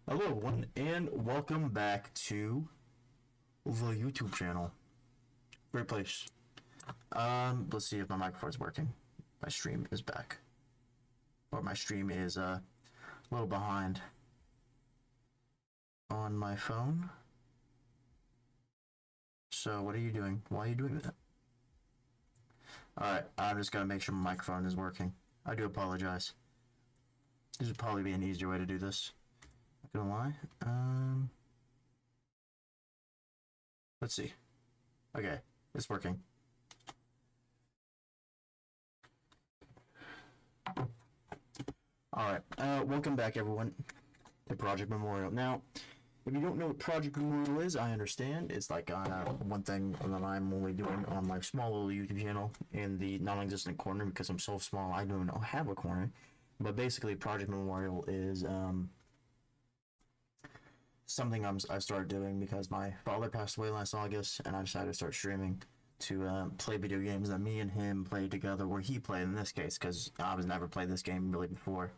Hello everyone, and welcome back to the YouTube channel. Great place. Let's see if my microphone's working. My stream is back. Or my stream is a little behind on my phone. So what are you doing? Why are you doing that? Alright, I'm just gonna make sure my microphone is working. I do apologize. This would probably be an easier way to do this. Not gonna lie. Let's see. Okay, it's working. Alright, welcome back everyone to Project Memorial. Now, if you don't know what Project Memorial is, I understand. It's like one thing that I'm only doing on my small little YouTube channel in the non-existent corner because I'm so small I don't even have a corner. But basically, Project Memorial is something I started doing because my father passed away last August, and I decided to start streaming to play video games that me and him played together, where he played in this case, because I was never played this game really before.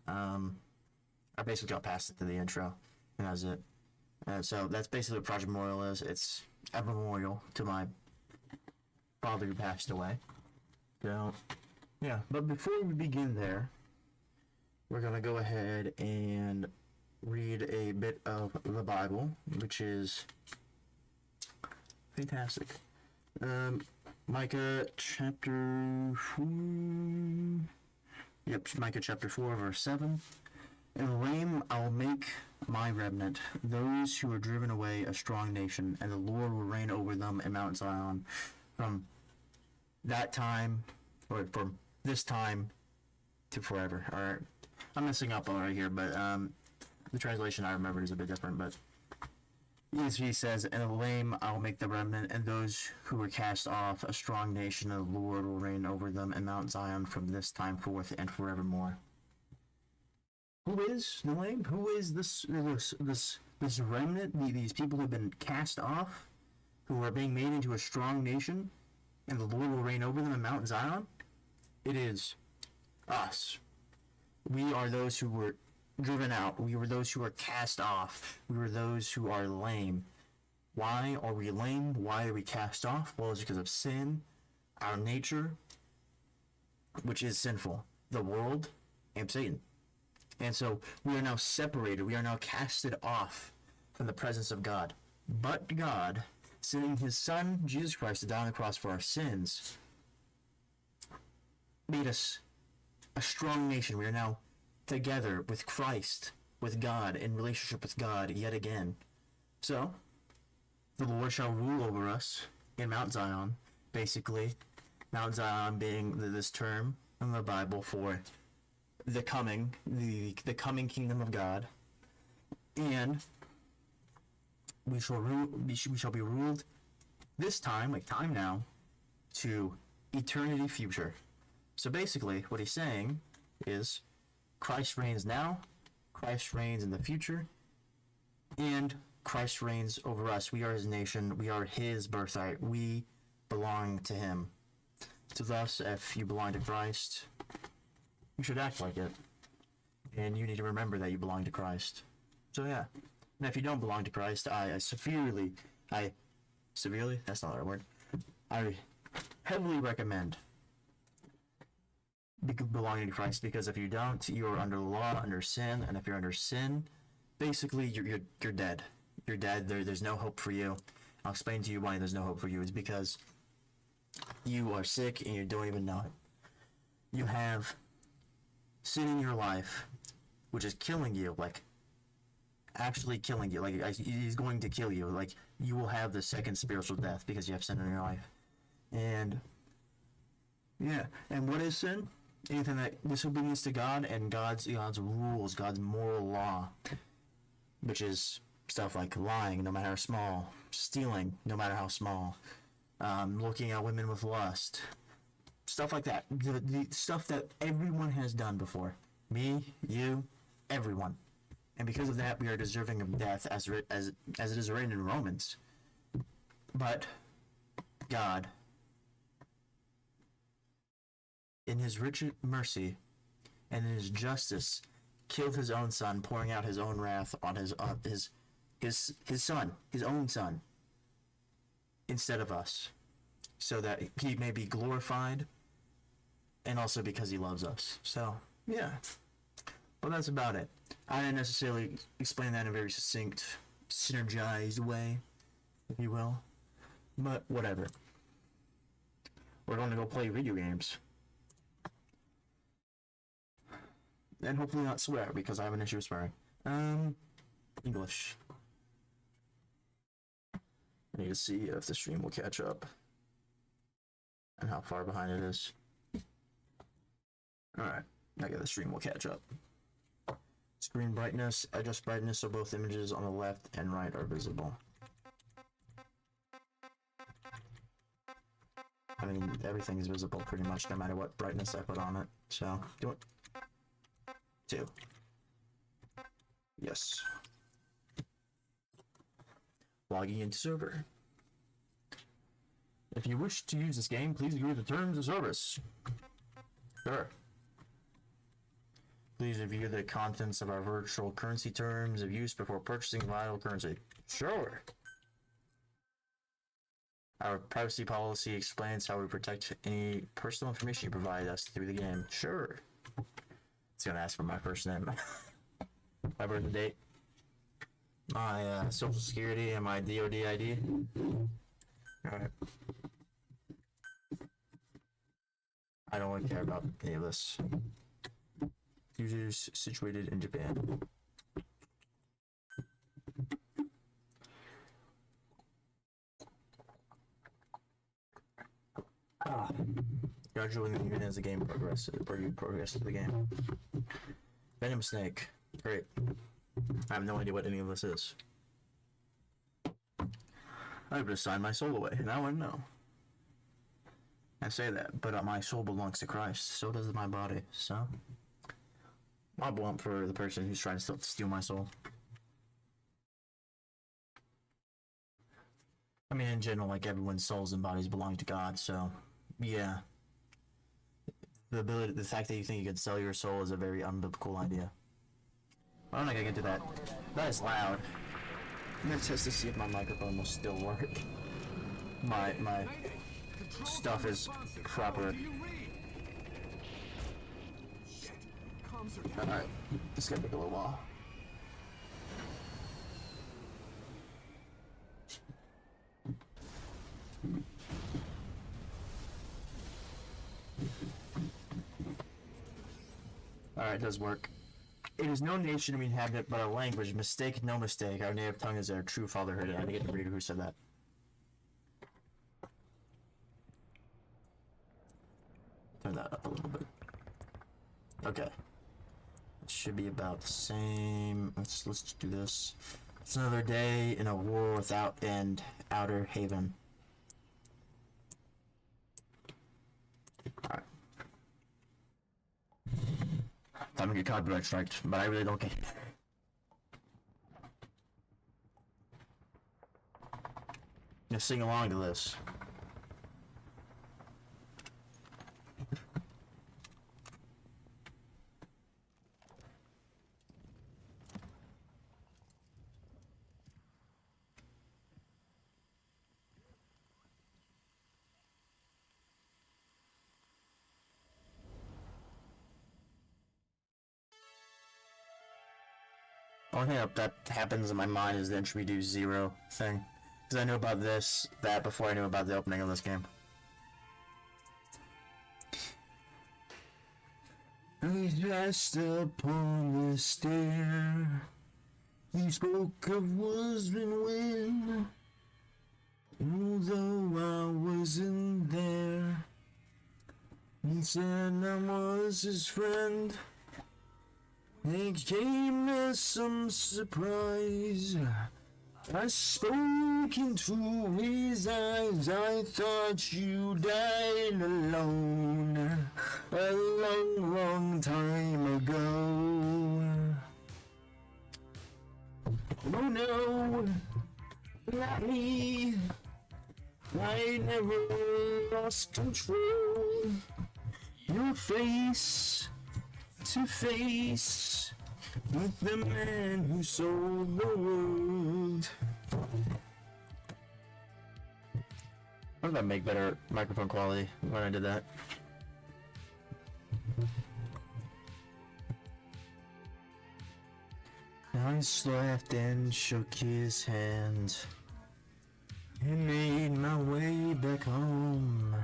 I basically got past it to the intro, and that was it. So that's basically what Project Memorial is. It's a memorial to my father who passed away. So, yeah, but before we begin there, we're going to go ahead and read a bit of the Bible, which is fantastic. Micah chapter 4. Yep, Micah chapter 4, verse 7. In Lame I will make my remnant, those who are driven away, a strong nation, and the Lord will reign over them in Mount Zion from that time, or from this time to forever. Alright, I'm messing up right here, but the translation I remember is a bit different, but ESV says, "And the lame I will make the remnant, and those who were cast off, a strong nation, and the Lord will reign over them in Mount Zion from this time forth and forevermore." Who is the lame? Who is this remnant? These people who have been cast off, who are being made into a strong nation, and the Lord will reign over them in Mount Zion? It is us. We are those who were driven out. We were those who were cast off. We were those who are lame. Why are we lame? Why are we cast off? Well, it's because of sin, our nature, which is sinful, the world, and Satan. And so we are now separated. We are now casted off from the presence of God. But God, sending his Son, Jesus Christ, to die on the cross for our sins, made us a strong nation. We are now together with Christ, with God, in relationship with God yet again. So, the Lord shall rule over us in Mount Zion, basically. Mount Zion being this term in the Bible for the coming kingdom of God. And we shall be ruled this time, like time now, to eternity future. So basically, what he's saying is Christ reigns now, Christ reigns in the future, and Christ reigns over us. We are his nation, we are his birthright, we belong to him. So thus, if you belong to Christ, you should act like it. And you need to remember that you belong to Christ. So yeah. And if you don't belong to Christ, I severely, that's not the right word, I heavily recommend belonging to Christ, because if you don't, you are under the law, under sin, and if you're under sin, basically you're dead. You're dead. There's no hope for you. I'll explain to you why there's no hope for you. It's because you are sick and you don't even know it. You have sin in your life, which is killing you, like actually killing you. Like he's going to kill you. Like you will have the second spiritual death because you have sin in your life. And yeah, and what is sin? Anything that disobedience to God and God's rules, God's moral law, which is stuff like lying, no matter how small, stealing, no matter how small, looking at women with lust, stuff like that. The stuff that everyone has done before. Me, you, everyone. And because of that, we are deserving of death, as it is written in Romans. But God, in his rich mercy and in his justice, killed his own son, pouring out his own wrath on his son, his own son, instead of us, so that he may be glorified, and also because he loves us. So, yeah. But that's about it. I didn't necessarily explain that in a very succinct, synergized way, if you will. But whatever. We're going to go play video games. And hopefully not swear, because I have an issue with swearing. English. I need to see if the stream will catch up. And how far behind it is. Alright, I guess the stream will catch up. Screen brightness, adjust brightness so both images on the left and right are visible. I mean, everything is visible pretty much no matter what brightness I put on it. So, do it. 2. Yes. Logging into server. If you wish to use this game, please agree to the terms of service. Sure. Please review the contents of our virtual currency terms of use before purchasing vital currency. Sure. Our privacy policy explains how we protect any personal information you provide us through the game. Sure. It's gonna ask for my first name, my birth date, my social security, and my DOD ID. Alright. I don't really care about any of this. Users situated in Japan. Gradually even as the game progresses, or you progress through the game. Venom Snake. Great. I have no idea what any of this is. I've just signed my soul away. Now I know. I say that, but my soul belongs to Christ. So does my body. So I want for the person who's trying to steal my soul. I mean, in general, like everyone's souls and bodies belong to God. So, yeah. The fact that you think you could sell your soul is a very unbiblical idea. I don't think I can do that. That is loud. I'm gonna test to see if my microphone will still work. My stuff is proper. Alright, this is gonna take a little while. Alright, it does work. It is no nation we inhabit, but a language. Mistake, no mistake. Our native tongue is our true fatherhood. I didn't get to read who said that. Turn that up a little bit. Okay. It should be about the same. Let's just do this. It's another day in a war without end. Outer Haven. Alright. I'm gonna get copyright striked, but I really don't care. Just sing along to this. Only thing that happens in my mind is the entropy do 0 thing. Because I knew about that before I knew about the opening of this game. He passed upon the stair. He spoke of husband when, although I wasn't there. He said I was his friend. It came as some surprise. I spoke into his eyes. I thought you died alone a long, long time ago. Oh no, not me. I never lost control. Your face to face, with the man who sold the world. How did that make better microphone quality when I did that? I laughed and shook his hand and made my way back home.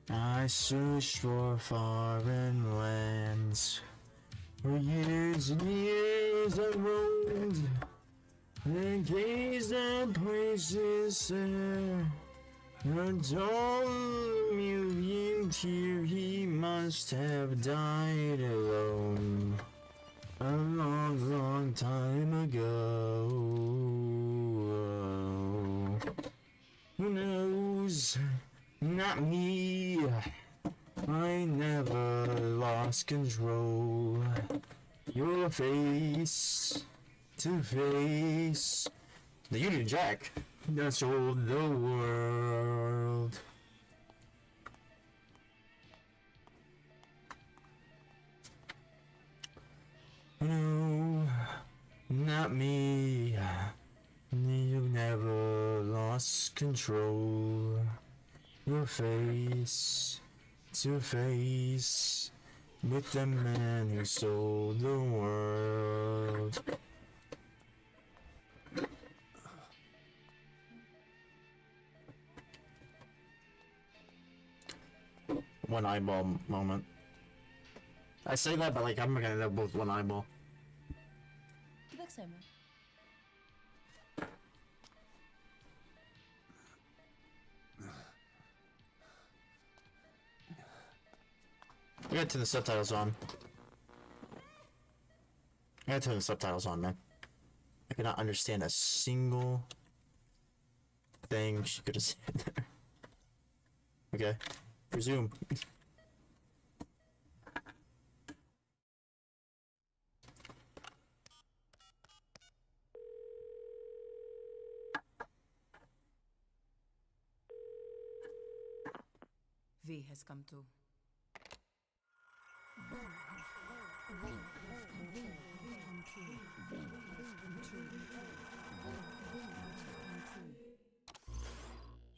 I searched for foreign lands. For years and years I roamed and gazed at places there. And all million here he must have died alone a long, long time ago. Who knows? Not me. I never lost control. Your face to face the Union Jack that sold the world. No, not me. You've never lost control. Your face to face with the man who sold the world. One eyeball moment. I say that, but like I'm gonna end up with one eyeball. كده سامع. I gotta turn the subtitles on. I gotta turn the subtitles on, man. I could not understand a single thing she could have said there. Okay, resume. V has come to.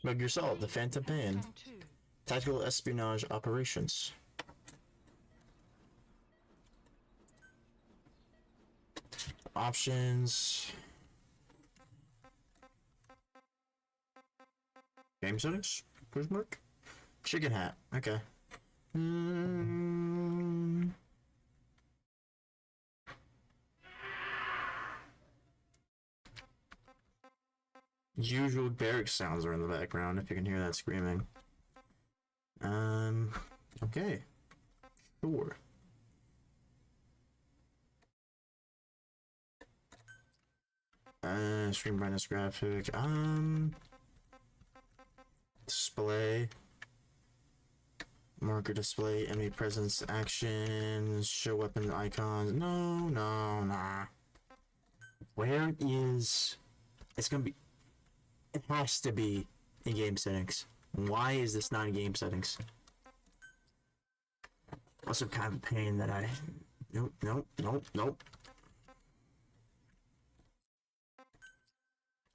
Metal Gear Solid, the Phantom Pain. Tactical espionage operations. Options. Game settings? Question mark? Chicken hat. Okay. Usual barracks sounds are in the background if you can hear that screaming. Okay. Sure. Stream brightness graphic. Display. Marker display, enemy presence, actions, show weapon icons. No, nah. Where is... It's gonna be... It has to be in game settings. Why is this not in game settings? Also kind of a pain that I... Nope.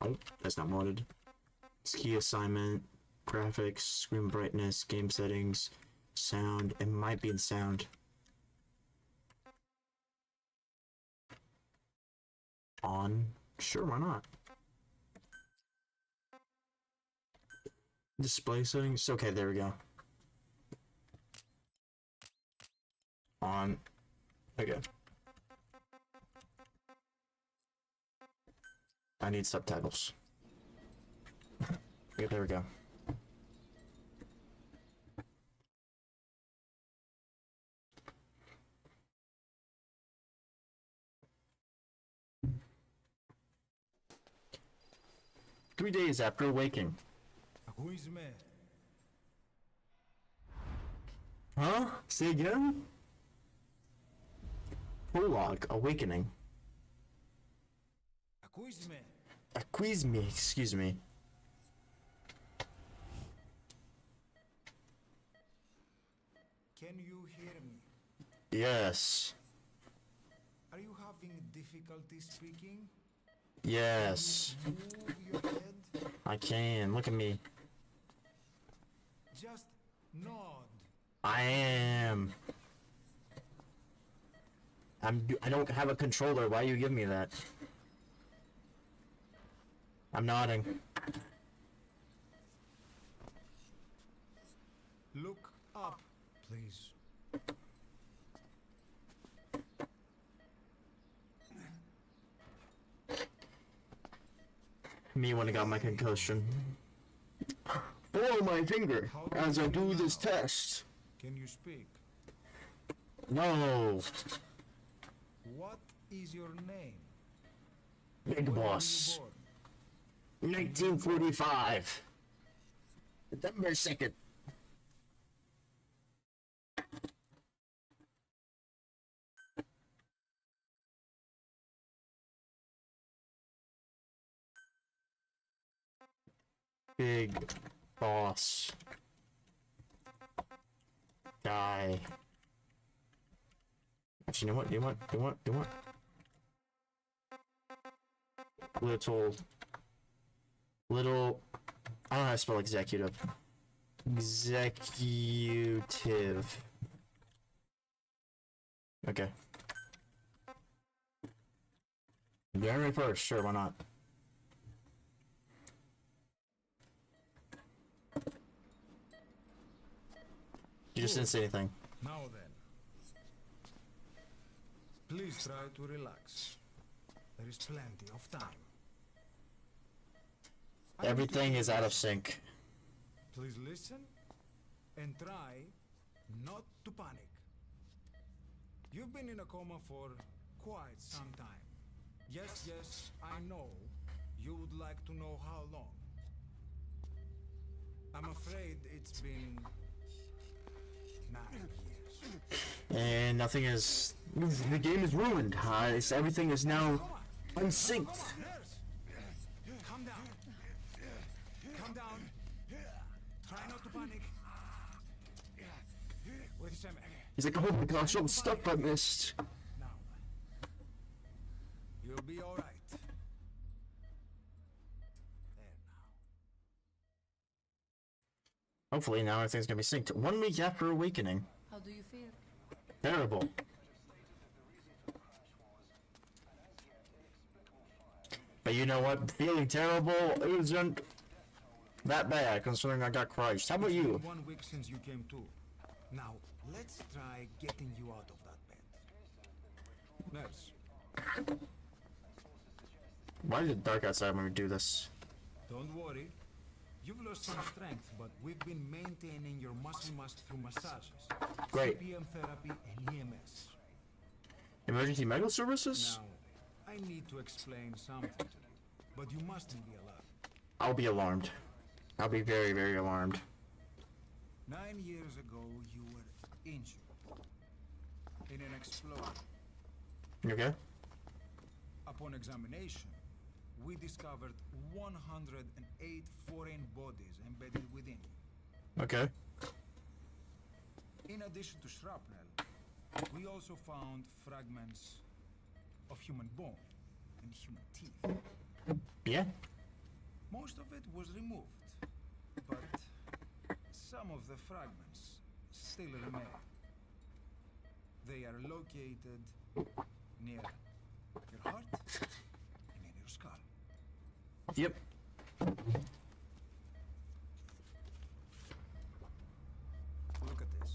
Nope, that's not modded. It's key assignment, graphics, screen brightness, game settings, sound. It might be in sound. On? Sure, why not? Display settings? Okay, there we go. On. Okay. I need subtitles. Okay, there we go. Three days after awaking. Who is man? Huh? Say again? Prologue, Awakening. Who is man? Accuse me, excuse me. Can you hear me? Yes. Are you having difficulty speaking? Yes, Move your head. I can. Look at me. Just nod. I am. I don't have a controller. Why you give me that? I'm nodding. Look up, please. Me when I got my concussion. Follow my finger as I do this test. Can you speak? No, What is your name? Big When were you Boss. born? 1945. September 2nd. Big Boss. Die. Actually, you know what? Little. I don't know how to spell executive. Executive. Okay. January 1st, sure, why not? You just didn't say anything. Now then. Please try to relax. There is plenty of time. I need to Everything hear is out of this. sync. Please listen and try not to panic. You've been in a coma for quite some time. Yes, I know. You would like to know how long. I'm afraid it's been 9 years. And nothing is. The game is ruined. Everything is now unsynced. Nurse! Calm down. Calm down. Try not to panic. Wait a minute. He's like, oh my gosh, all the stuff I missed. Now. You'll be alright. There now. Hopefully now everything's gonna be synced. 1 week after awakening. How do you feel? Terrible. But you know what? Feeling terrible isn't that bad considering I got crushed. How about It's you? been 1 week since you came to. Now, let's try getting you out of that bed. Nurse, Why is it dark outside when we do this? don't worry. You've lost some strength, but we've been maintaining your muscle mass through massages, Great. CPM therapy, and EMS. Emergency medical services? Now, I need to explain something to you, but you mustn't be alarmed. I'll be alarmed. I'll be very, very alarmed. 9 years ago, you were injured in an explosion. You okay? Upon examination, we discovered 108 foreign bodies embedded within you. Okay. In addition to shrapnel, we also found fragments of human bone and human teeth. Yeah? Most of it was removed, but some of the fragments still remain. They are located near your heart and in your skull. Yep. Look at this.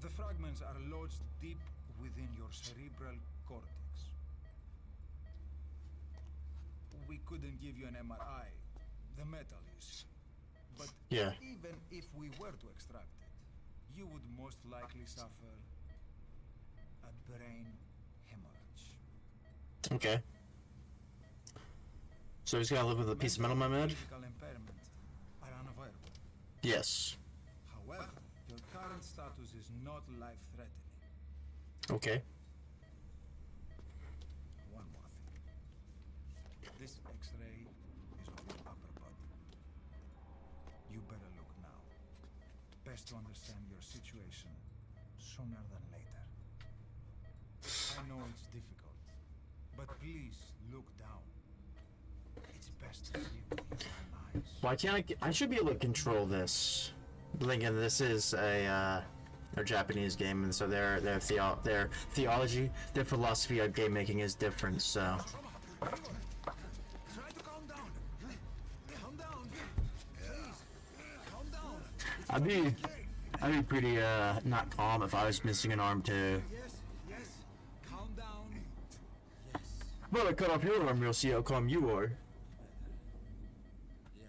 The fragments are lodged deep within your cerebral cortex. We couldn't give you an MRI. The metal is. But Yeah. even if we were to extract it, you would most likely suffer a brain hemorrhage. Okay. So he's gotta live with a piece of metal in my Mental and head? physical impairment are unavoidable. Yes. However, your current status is not life-threatening. Okay. One more thing. This X-ray is of your upper body. You better look now. Best to understand your situation sooner than later. know it's difficult, but please look down. It's best to see with your own eyes. Why can't I should be able to control this. But again, this is a Japanese game, and so their theology, their philosophy of game making is different. So. Try to calm down. Calm down. Please. Calm down. I'd be pretty not calm if I was missing an arm too. Yes. Calm down. Yes. Well, I cut off your arm, you'll see how calm you are. Yes.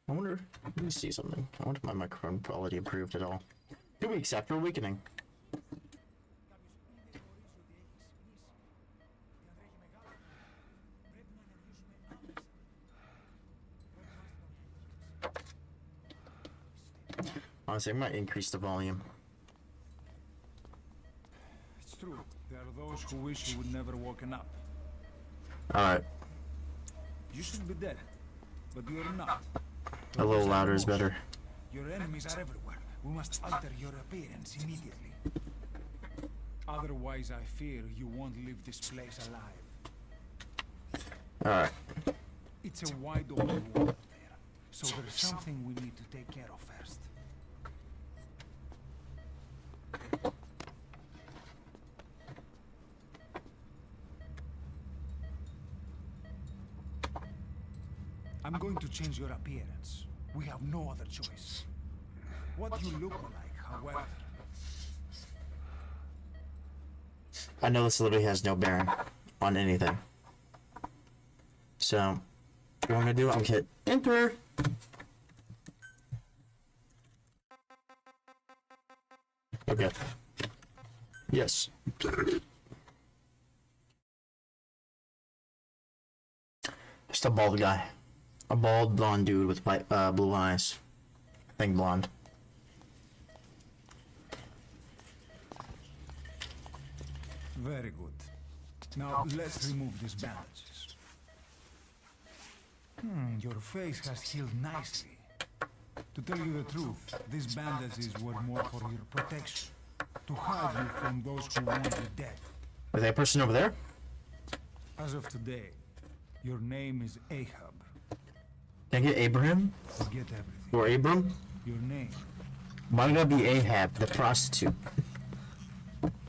I wonder, let me see something. I wonder if my microphone quality improved at all. 2 weeks after awakening. Honestly, I might increase the volume. It's true. There are those who wish you would never woken up. Alright, You should be dead, but you're not. a little louder is better. Your enemies are everywhere. We must alter your appearance immediately. Otherwise, I fear you won't leave this place alive. Alright. It's a wide open world there, so there's something we need to take care of first. I'm going to change your appearance. We have no other choice. What you look like, however, I know this literally has no bearing on anything. So, what I'm gonna do, I'm gonna hit enter. Okay. Yes. Just a bald guy. A bald blonde dude with white, blue eyes. I think blonde. very good. Now let's remove these bandages. Your face has healed nicely. To tell you the truth, these bandages were more for your protection. To hide you from those who want you dead. Is that person over there? As of today, your name is Ahab. Can I get Abraham? Forget everything. Or Abram? Your name. Why would I be Ahab, the prostitute?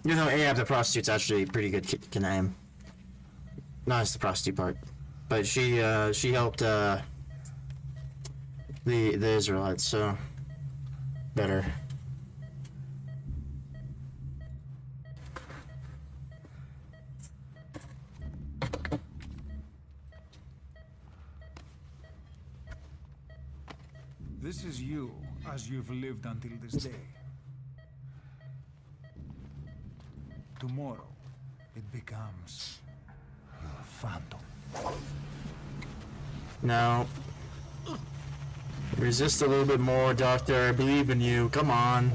You know, Ahab the prostitute's actually a pretty good name. Not just the prostitute part. But she helped, the Israelites, so... better. This is you, as you've lived until this day. Tomorrow, it becomes your phantom. Now... resist a little bit more, Doctor. I believe in you. Come on.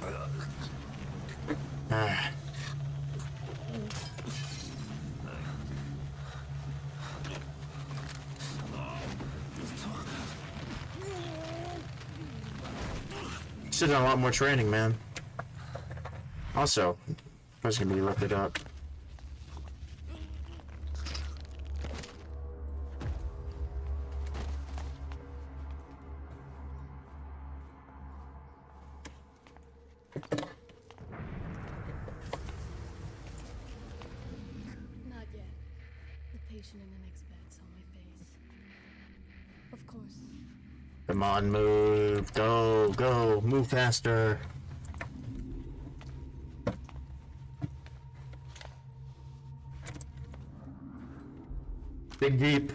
Ah. Should have done a lot more training, man. Also, I was gonna be lifted up. Not yet. The patient in the next bed saw my face. Of course. Come on, move. Go, go. Move faster. Dig deep.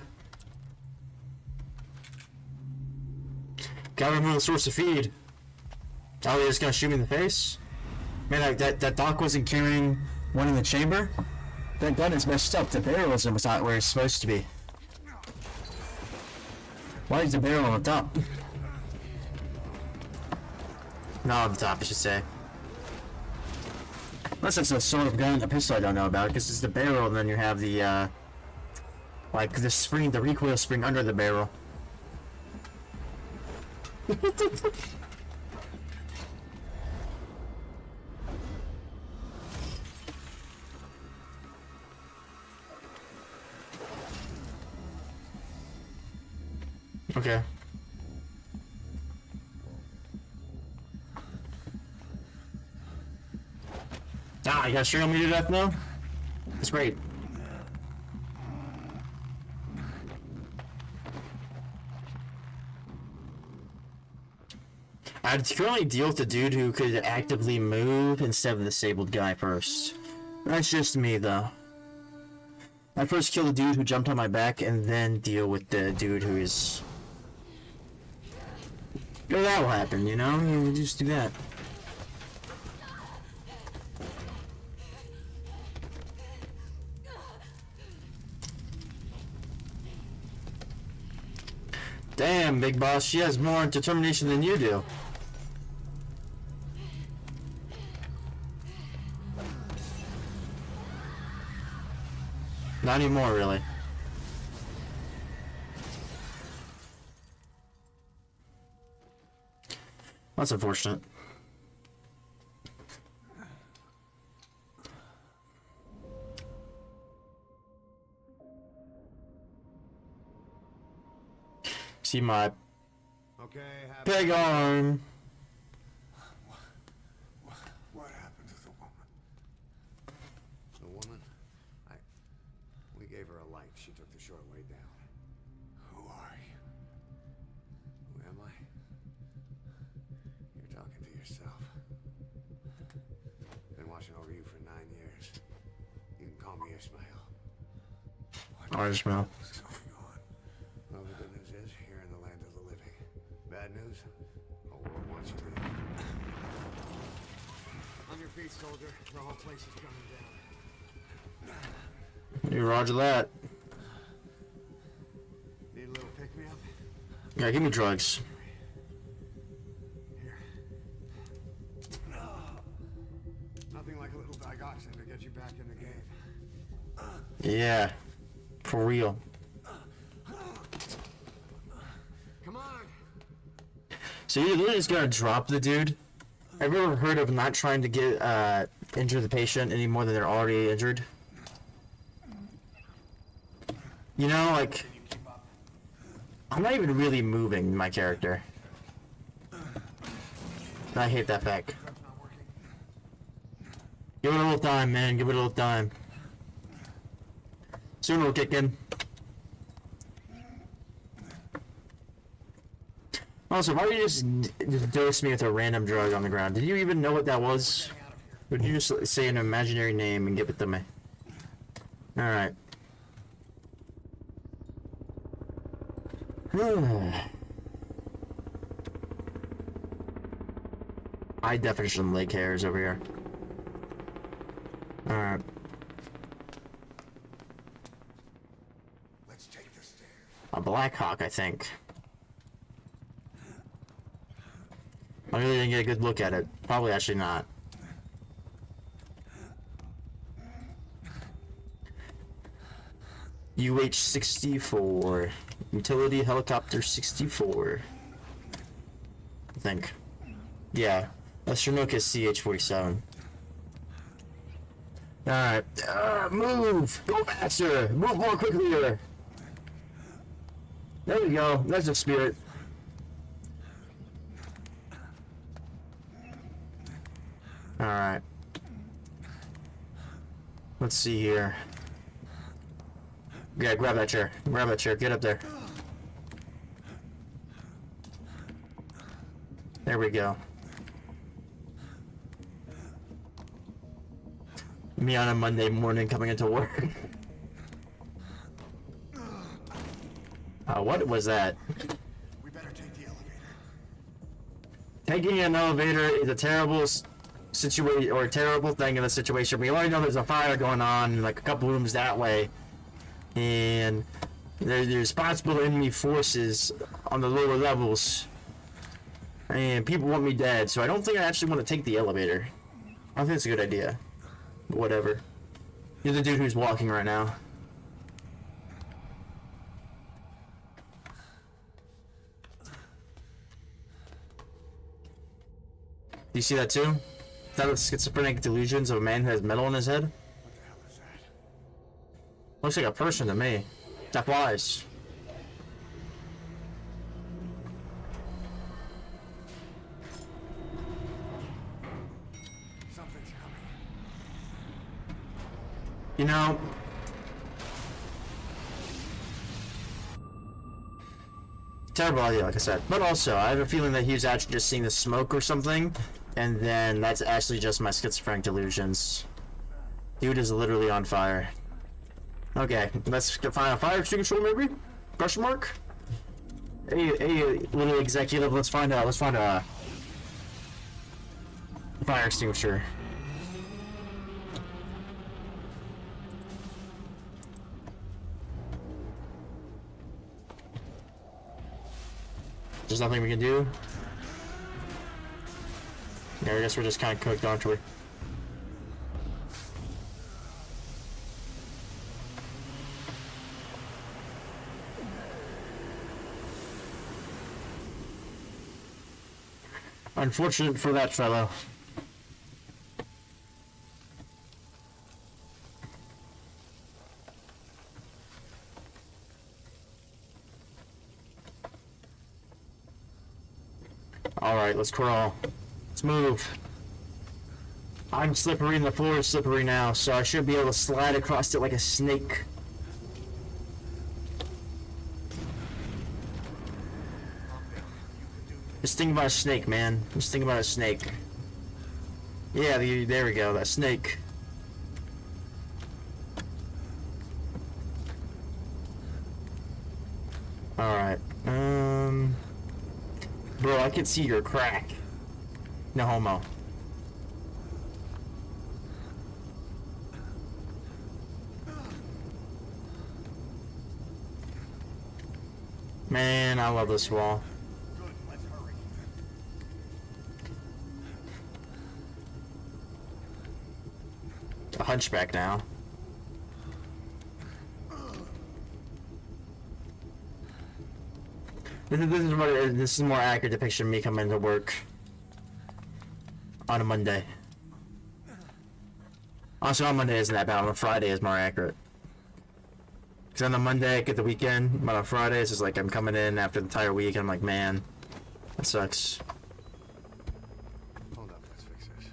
Gotta remove the source of feed. Oh, you're just gonna shoot me in the face? Man, that doc wasn't carrying one in the chamber? That gun is messed up. The barrel is not where it's supposed to be. Why is the barrel on the top? Not on the top, I should say. Unless it's a sort of gun, a pistol I don't know about, because it's the barrel, and then you have the, like, the spring, the recoil spring under the barrel. Okay. Ah, you gotta strangle me to death now? That's great. I'd currently deal with the dude who could actively move instead of the disabled guy first. That's just me, though. I'd first kill the dude who jumped on my back and then deal with the dude who is... Oh, that will happen, you know? You just do that. Damn, Big Boss, she has more determination than you do. Not anymore, really. That's unfortunate. See my peg arm. What happened to the woman? The woman? We gave her a light. She took the short way down. Who are you? Who am I? You're talking to yourself. Been watching over you for 9 years. You can call me Ishmael. Alright, Ishmael. What's going on? Well, the good news is, you're in the land of the living. Bad news? The whole world wants you dead. On your feet, soldier. The whole place is coming down. You roger that. Need a little pick-me-up? Yeah, give me drugs. Here. Nothing like a little digoxin to get you back in the game. Yeah. For real. Come on! So you're literally just gonna drop the dude? Have you ever heard of not trying to get injure the patient any more than they're already injured? You know, like, I'm not even really moving my character. And I hate that fact. Give it a little time, man. Give it a little time. Soon it'll kick in. Also, why did you just dose me with a random drug on the ground? Did you even know what that was? Or did you just say an imaginary name and give it to me? Alright. High definition leg hairs over here. Alright. Let's take the stairs. A Black Hawk, I think. I really didn't get a good look at it. Probably actually not. UH-64. Utility Helicopter 64. I think. Yeah. That's Chinook CH-47. Alright. Move! Go faster! Move more quickly here! There we go. That's the spirit. Alright. Let's see here. Yeah, grab that chair. Grab that chair. Get up there. There we go. Me on a Monday morning coming into work. What was that? We better take the elevator. Taking an elevator is a terrible situation, or a terrible thing in a situation. We already know there's a fire going on, like a couple rooms that way, and there's possible enemy forces on the lower levels, and people want me dead. So I don't think I actually want to take the elevator. I think it's a good idea. But whatever. You're the dude who's walking right now. Do you see that too? Is that the schizophrenic delusions of a man who has metal in his head? What the hell is that? Looks like a person to me. That flies. You know, terrible idea, like I said. But also, I have a feeling that he was actually just seeing the smoke or something, and then that's actually just my schizophrenic delusions. Dude is literally on fire. Okay, let's find a fire extinguisher, maybe? Question mark? Hey, little executive, let's find a fire extinguisher. There's nothing we can do. Yeah, I guess we're just kind of cooked, aren't we? Unfortunate for that fellow. Alright, let's crawl. Let's move. I'm slippery and the floor is slippery now, so I should be able to slide across it like a snake. Just think about a snake, man. Just think about a snake. Yeah, there we go, that snake. Alright, bro, I can see your crack. No homo. Man, I love this wall. Good, let's hurry. A hunchback now. This is a more accurate depiction of me coming to work on a Monday. Also, on Monday isn't that bad. On a Friday is more accurate. Because on a Monday I get the weekend, but on Friday it's just like I'm coming in after the entire week. And I'm like, man, that sucks. Hold up, let's fix this.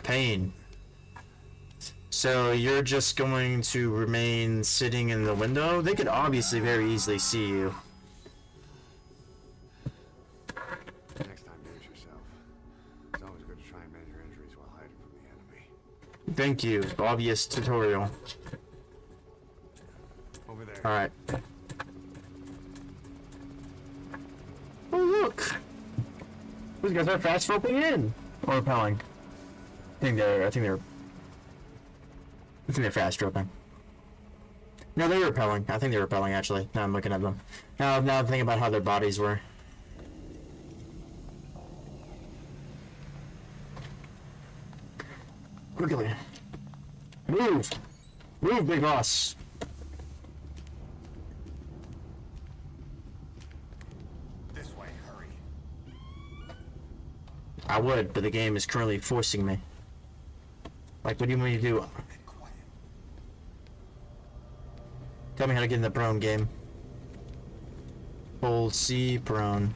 Pain. So you're just going to remain sitting in the window? They could obviously very easily see you. Next time, manage yourself. It's always good to try and measure injuries while hiding from the enemy. Thank you. Obvious tutorial. Over there. Alright. Oh, look! These guys are fast roping in! Or rappelling. I think they're fast roping. No, they're rappelling. I think they're rappelling, actually. Now I'm looking at them. Now I'm thinking about how their bodies were. Quickly. Move! Move, big boss! This way, hurry. I would, but the game is currently forcing me. Like, what do you want me to do? Get quiet. Tell me how to get in the prone game. Hold C, prone.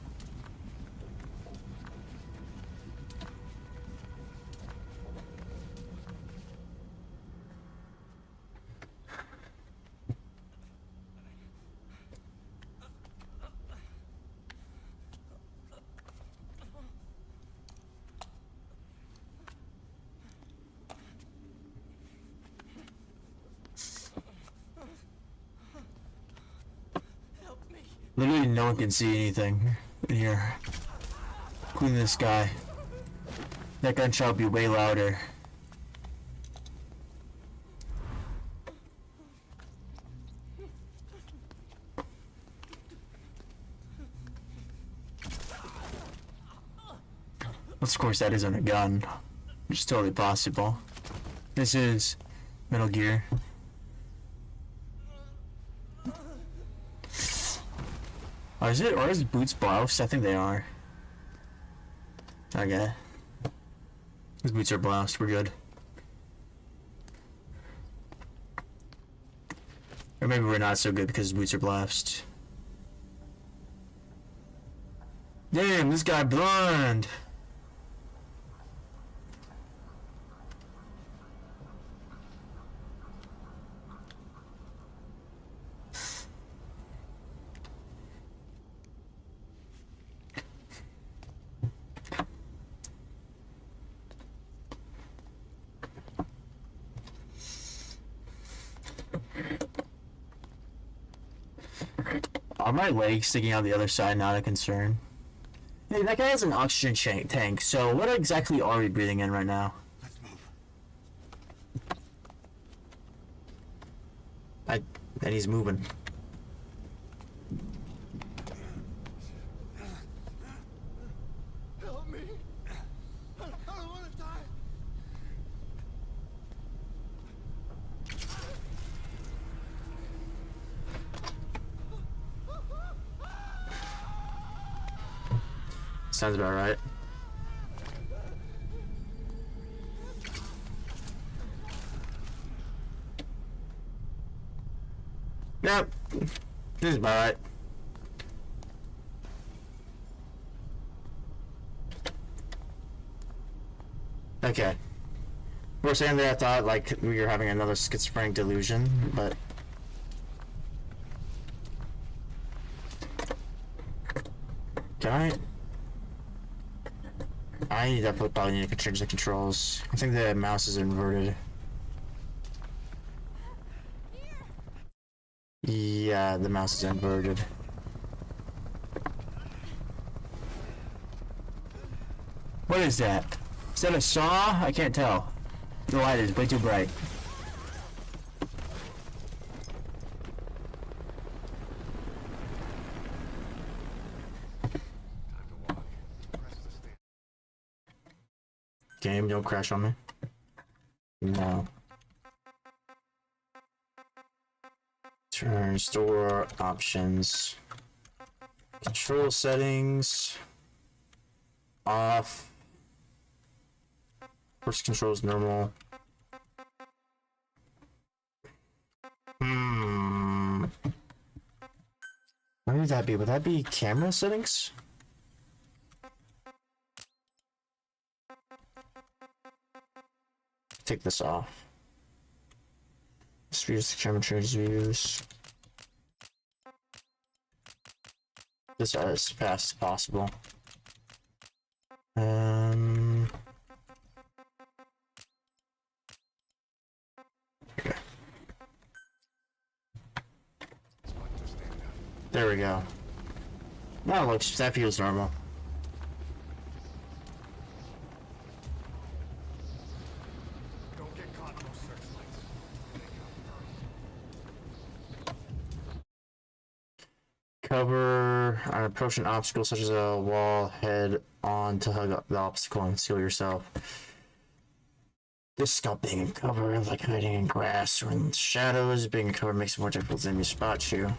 Literally no one can see anything in here, including this guy. That gunshot would be way louder. Of course, that isn't a gun, which is totally possible. This is Metal Gear. Oh, is it? Or is boots bloused? I think they are. Okay. His boots are bloused. We're good. Or maybe we're not so good because his boots are bloused. Damn, this guy blind. Are my legs sticking out the other side not a concern? Hey, that guy has an oxygen tank, so what exactly are we breathing in right now? Let's move. And he's moving. Help me. I don't want to die. Sounds about right. Yep. This is about right. Okay. For a second there I thought like we were having another schizophrenic delusion, but can I definitely probably need to change the controls. I think the mouse is inverted. Yeah, the mouse is inverted. What is that? Is that a saw? I can't tell. The light is way too bright. Time to walk. Press the stand. Game, don't crash on me. No. Turn, store, options. Control settings. Off. Force controls normal. What would that be? Would that be camera settings? Take this off. Let's use the camera change views. This as fast as possible. Okay. Spot to stand up. There we go. That feels normal. Don't get caught in those searchlights. Cover an approaching obstacle such as a wall, head on to hug up the obstacle and seal yourself. This stop being in cover, like hiding in grass or in shadows. Being in cover makes it more difficult for them to spot you.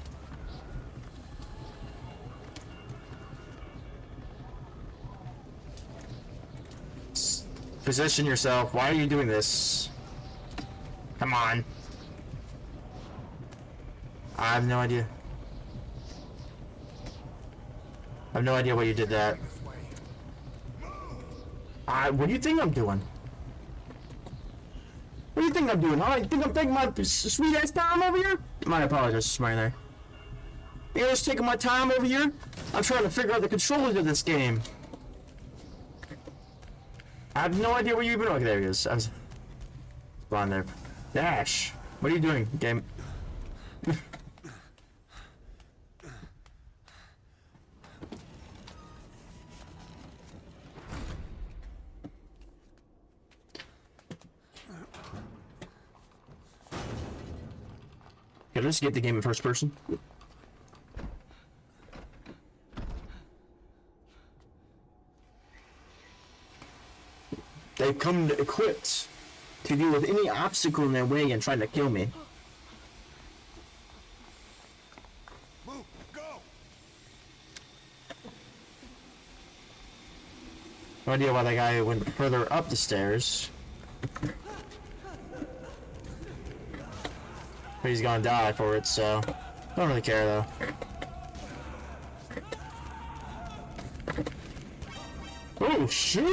Position yourself. Why are you doing this? Come on. I have no idea. I have no idea why you did that. This way. What do you think I'm doing? What do you think I'm doing? Huh? You think I'm taking my sweet ass time over here? My apologies, right there. You know, just taking my time over here? I'm trying to figure out the controls of this game. I have no idea where you even are. Okay, there he is. I was on there. Dash. What are you doing, game? Can I just get the game in first person? They've come equipped to deal with any obstacle in their way and trying to kill me. Move. Go. No idea why that guy went further up the stairs. But he's gonna die for it, so don't really care though. Oh shit!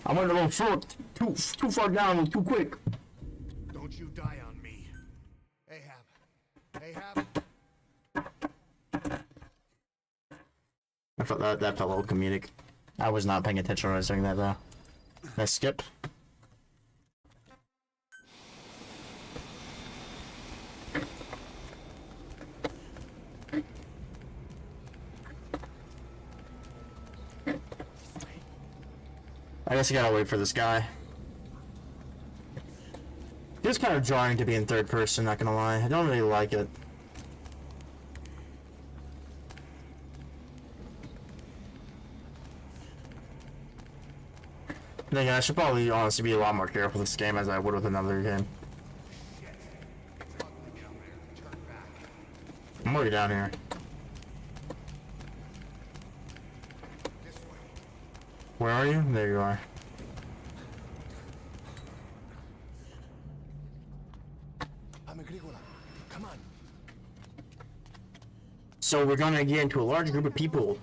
I went a little short, too far down, too quick. Don't you die on me. Ahab. Ahab. I felt that felt a little comedic. I was not paying attention when I was doing that though. Did I skip? I guess I gotta wait for this guy. It's kind of jarring to be in third person, not gonna lie. I don't really like it. Then I should probably honestly be a lot more careful with this game as I would with another game. I'm already down here. Where are you? There you are. Come on. So we're gonna get into a large group of people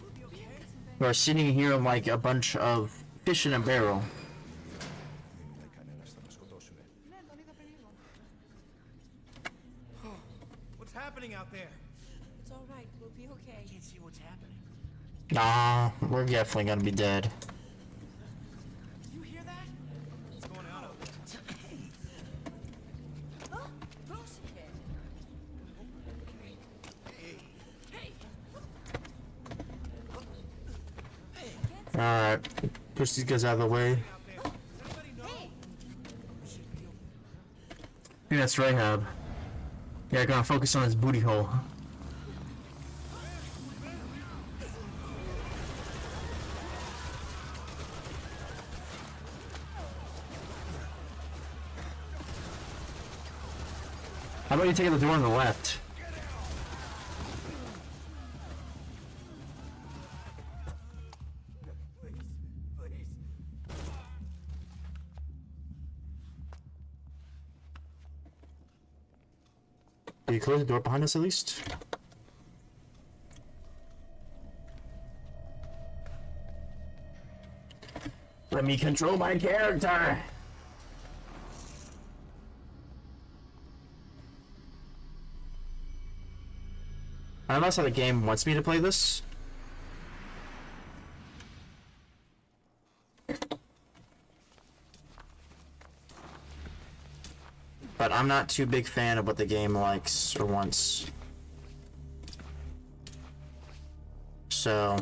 who are sitting here like a bunch of fish in a barrel. What's happening out there? It's all right. We'll be okay. I can't see what's happening. Nah, we're definitely gonna be dead. You hear that? What's going on out there? Oh, proszę. Alright, push these guys out of the way. I think that's Rahab. Yeah, gonna focus on his booty hole. How about you take the door on the left? Can you close the door behind us at least? Let me control my character! I don't know how the game wants me to play this. But I'm not too big fan of what the game likes or wants. So...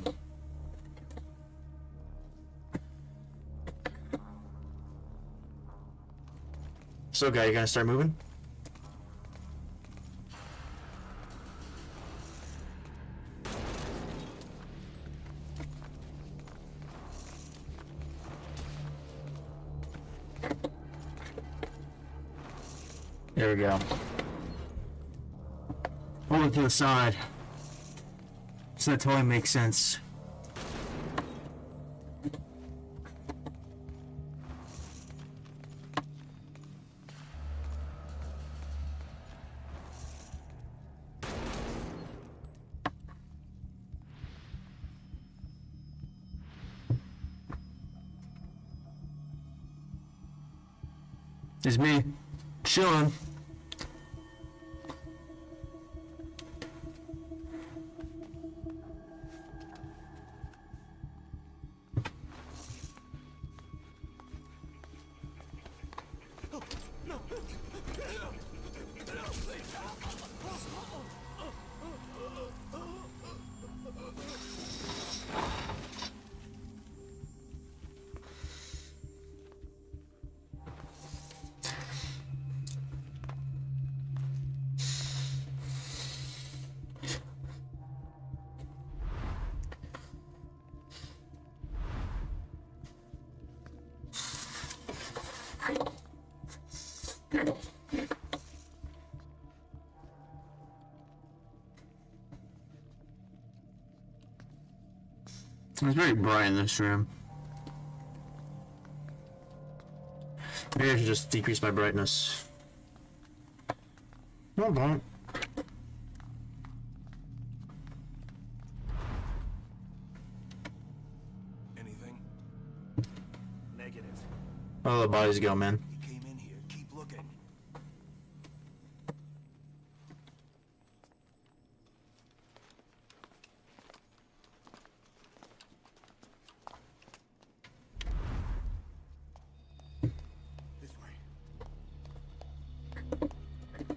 So guy, you gonna start moving? There we go. Hold it to the side. So that totally makes sense. It's me, chilling. It's very bright in this room. Maybe I should just decrease my brightness. No, don't. Anything? Negative. Oh, the bodies go, man. He came in here. Keep looking. This way.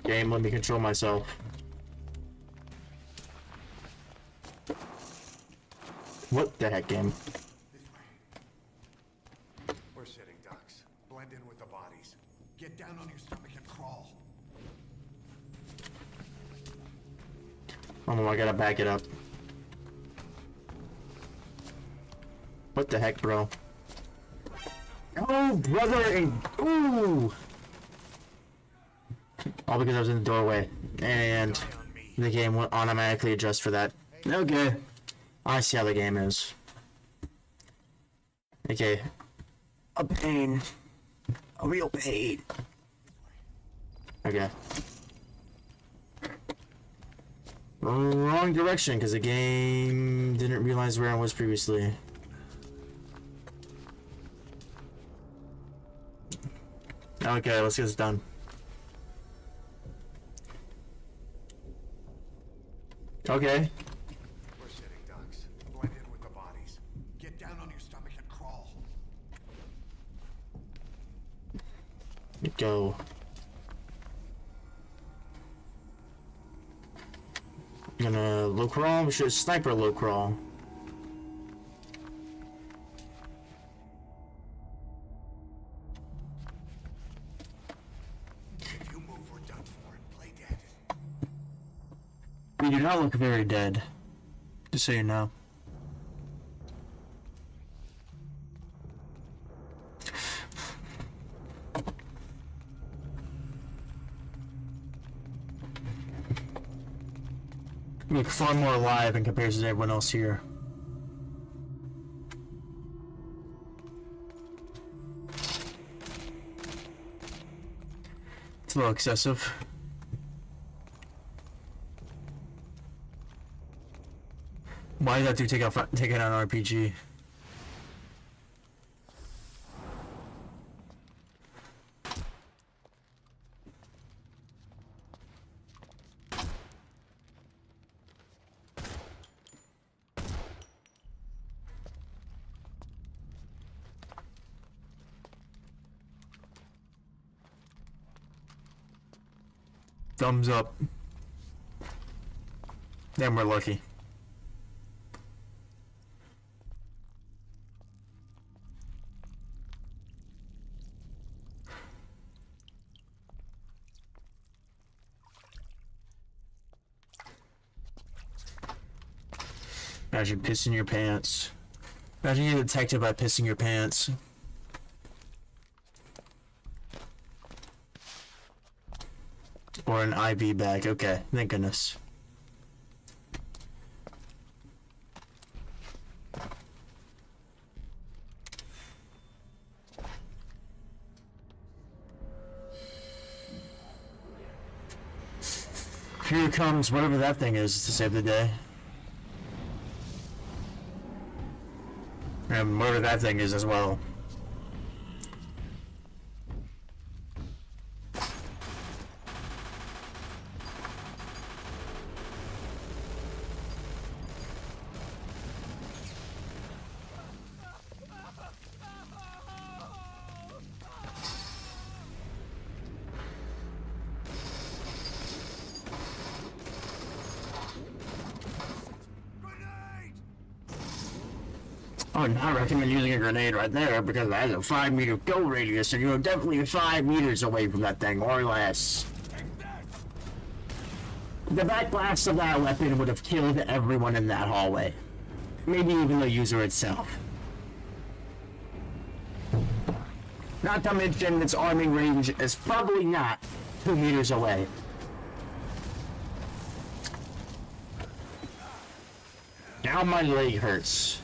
Game, let me control myself. What the heck, game? This way. I gotta back it up. What the heck, bro? Oh, brother, and ooh! All because I was in the doorway, and the game will automatically adjust for that. Okay, I see how the game is. Okay, a pain, a real pain. Okay. Wrong direction, because the game didn't realize where I was previously. Okay, let's get this done. Okay. We're sitting ducks. Blend in with the bodies. Get down on your stomach and crawl. Go. Gonna low crawl? We should sniper low crawl. If you move, we're done for. Play dead. You do not look very dead. Just so you know. You look far more alive in comparison to everyone else here. It's a little excessive. Why did that dude take out an RPG? Thumbs up. Damn, we're lucky. Imagine pissing your pants. Imagine getting detected by pissing your pants. Or an IV bag. Okay, thank goodness. Here comes whatever that thing is to save the day. And whatever that thing is as well. I would not recommend using a grenade right there because that has a 5-meter go radius and you're definitely 5 meters away from that thing or less. The backblast of that weapon would have killed everyone in that hallway. Maybe even the user itself. Not to mention its arming range is probably not 2 meters away. Now my leg hurts.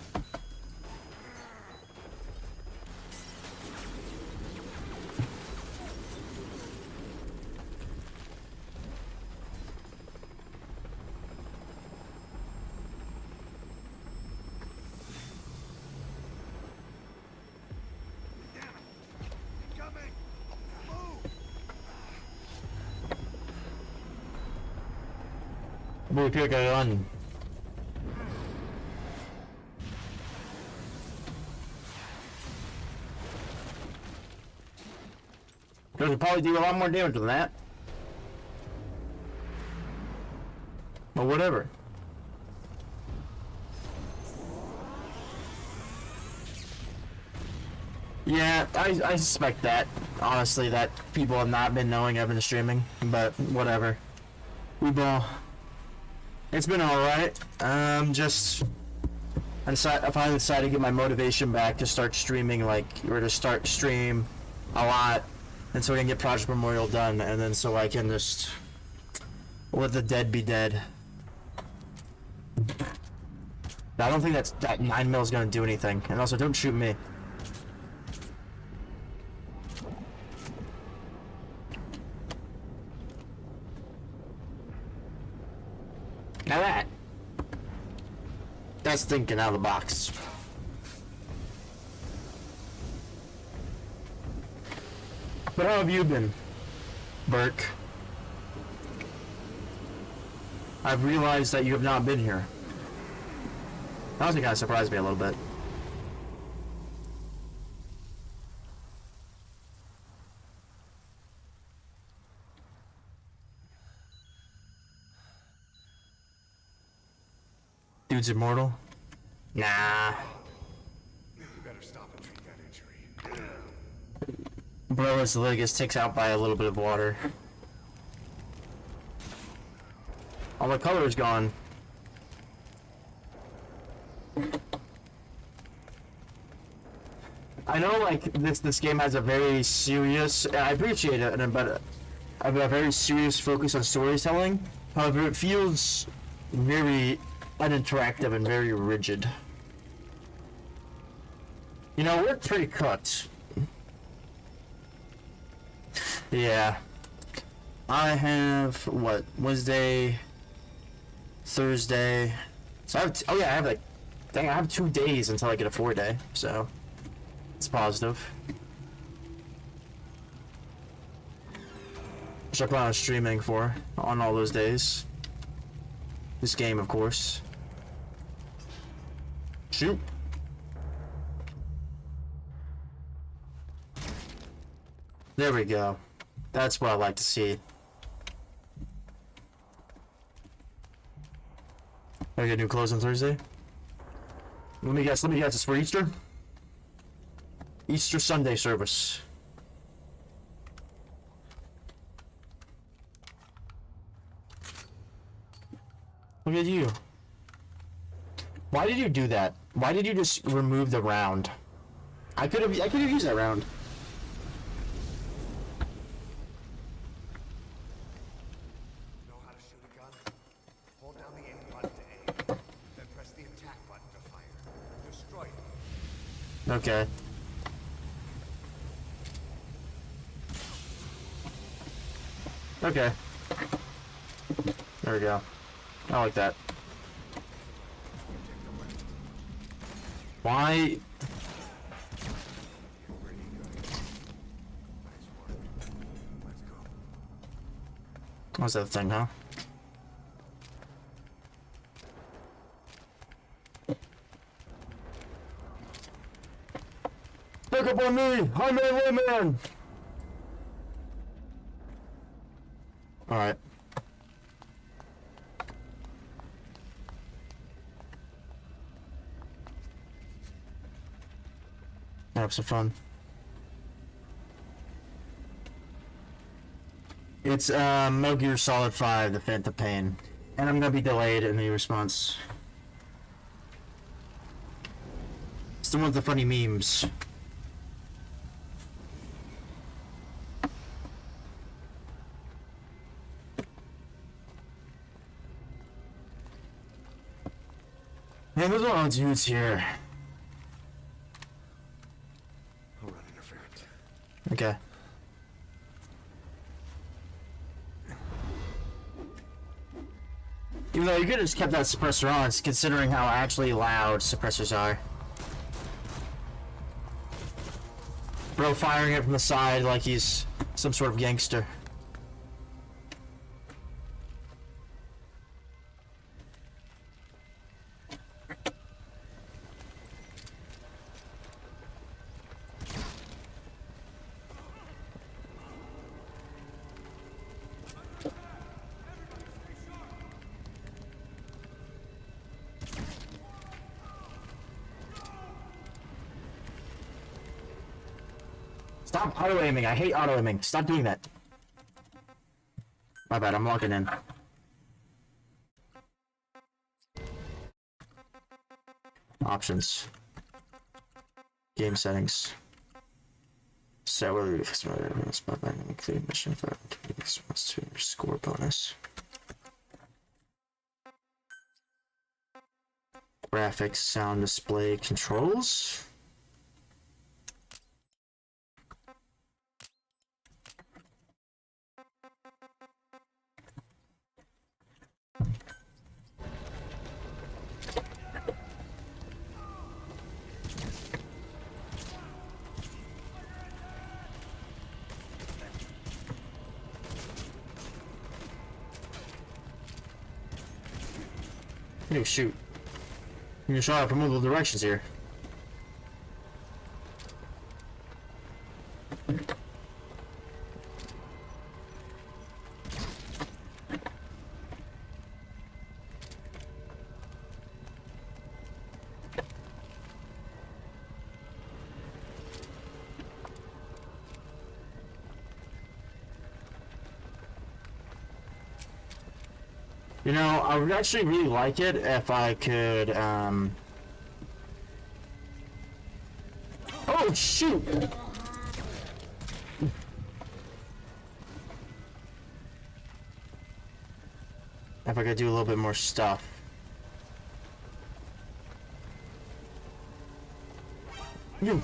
We pick a gun. Those would probably do a lot more damage than that. But whatever. Yeah, I suspect that. Honestly, that people have not been knowing I've been streaming, but whatever. We ball. It's been alright. I finally decided to get my motivation back to start streaming, or to start stream a lot, and so we can get Project Memorial done, and then so I can just let the dead be dead. I don't think that 9mm is gonna do anything, and also don't shoot me. Now that's thinking out of the box. But how have you been, Burke? I've realized that you have not been here. That honestly kind of surprised me a little bit. Dude's immortal? Nah. You better stop and treat that injury. Bro's Ligus takes out by a little bit of water. All the color is gone. I know, like, this game has a very serious, I appreciate it, but I have a very serious focus on storytelling. However, it feels very uninteractive and very rigid. You know, we're pretty cooked. Yeah. I have, what, Wednesday, Thursday. So I have, I have like, dang, I have 2 days until I get a 4-day, so it's positive. Which I plan on streaming for on all those days. This game, of course. Shoot. There we go. That's what I like to see. I get new clothes on Thursday. Let me guess. It's for Easter. Easter Sunday service. Look at you. Why did you do that? Why did you just remove the round? I could have used that round. Know how to shoot a gun? Hold down the aim button to aim, then press the attack button to fire. Destroy it. Okay. Okay. There we go. I like that. Why? Pretty good. Nice work. Let's go. What's that thing, huh? Pick up on me! I'm a woman! Alright. Have some fun. It's Metal Gear Solid 5, The Phantom Pain. And I'm gonna be delayed in the response. It's the one with the funny memes. Man, there's a lot of dudes here. I'll run interference. Okay. Even though you could have just kept that suppressor on, considering how actually loud suppressors are. Bro firing it from the side like he's some sort of gangster. Stop auto-aiming. I hate auto-aiming. Stop doing that. My bad. I'm logging in. Options. Game settings. Set whether you spot back and include mission for response to your score bonus. Graphics, sound display, controls. Oh shoot. You can show up multiple directions here. You know, I would actually really like it if I could, Oh, shoot! If I could do a little bit more stuff. You.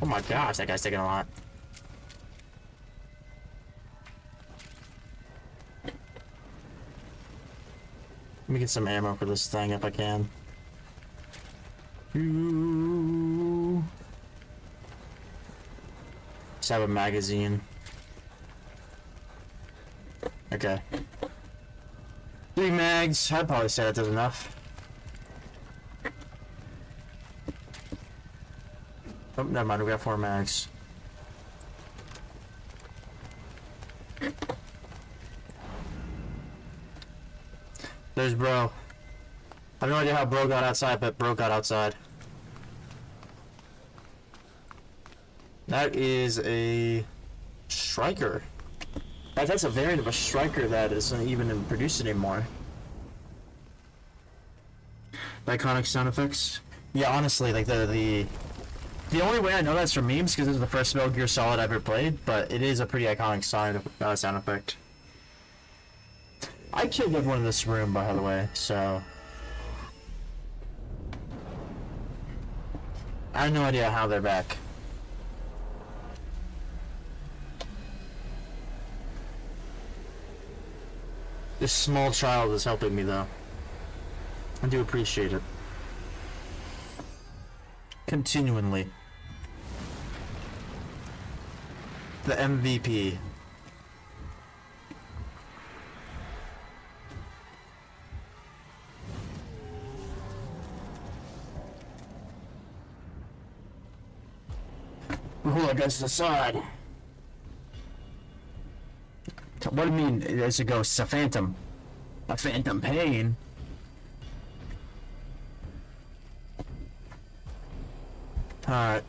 Oh my gosh, that guy's taking a lot. Let me get some ammo for this thing if I can. Just have a magazine. Okay. 3 mags. I'd probably say that does enough. Oh, never mind. We got 4 mags. There's bro. I have no idea how bro got outside, but bro got outside. That is a striker. That's a variant of a striker that isn't even produced anymore. The iconic sound effects. Yeah, honestly, like the only way I know that's from memes because this is the first Metal Gear Solid I've ever played, but it is a pretty iconic sound effect. I killed everyone in this room, by the way, so I have no idea how they're back. This small child is helping me, though. I do appreciate it. Continually. The MVP. Hold against the side. What do you mean it's a ghost? It's a phantom. A phantom pain. Alright.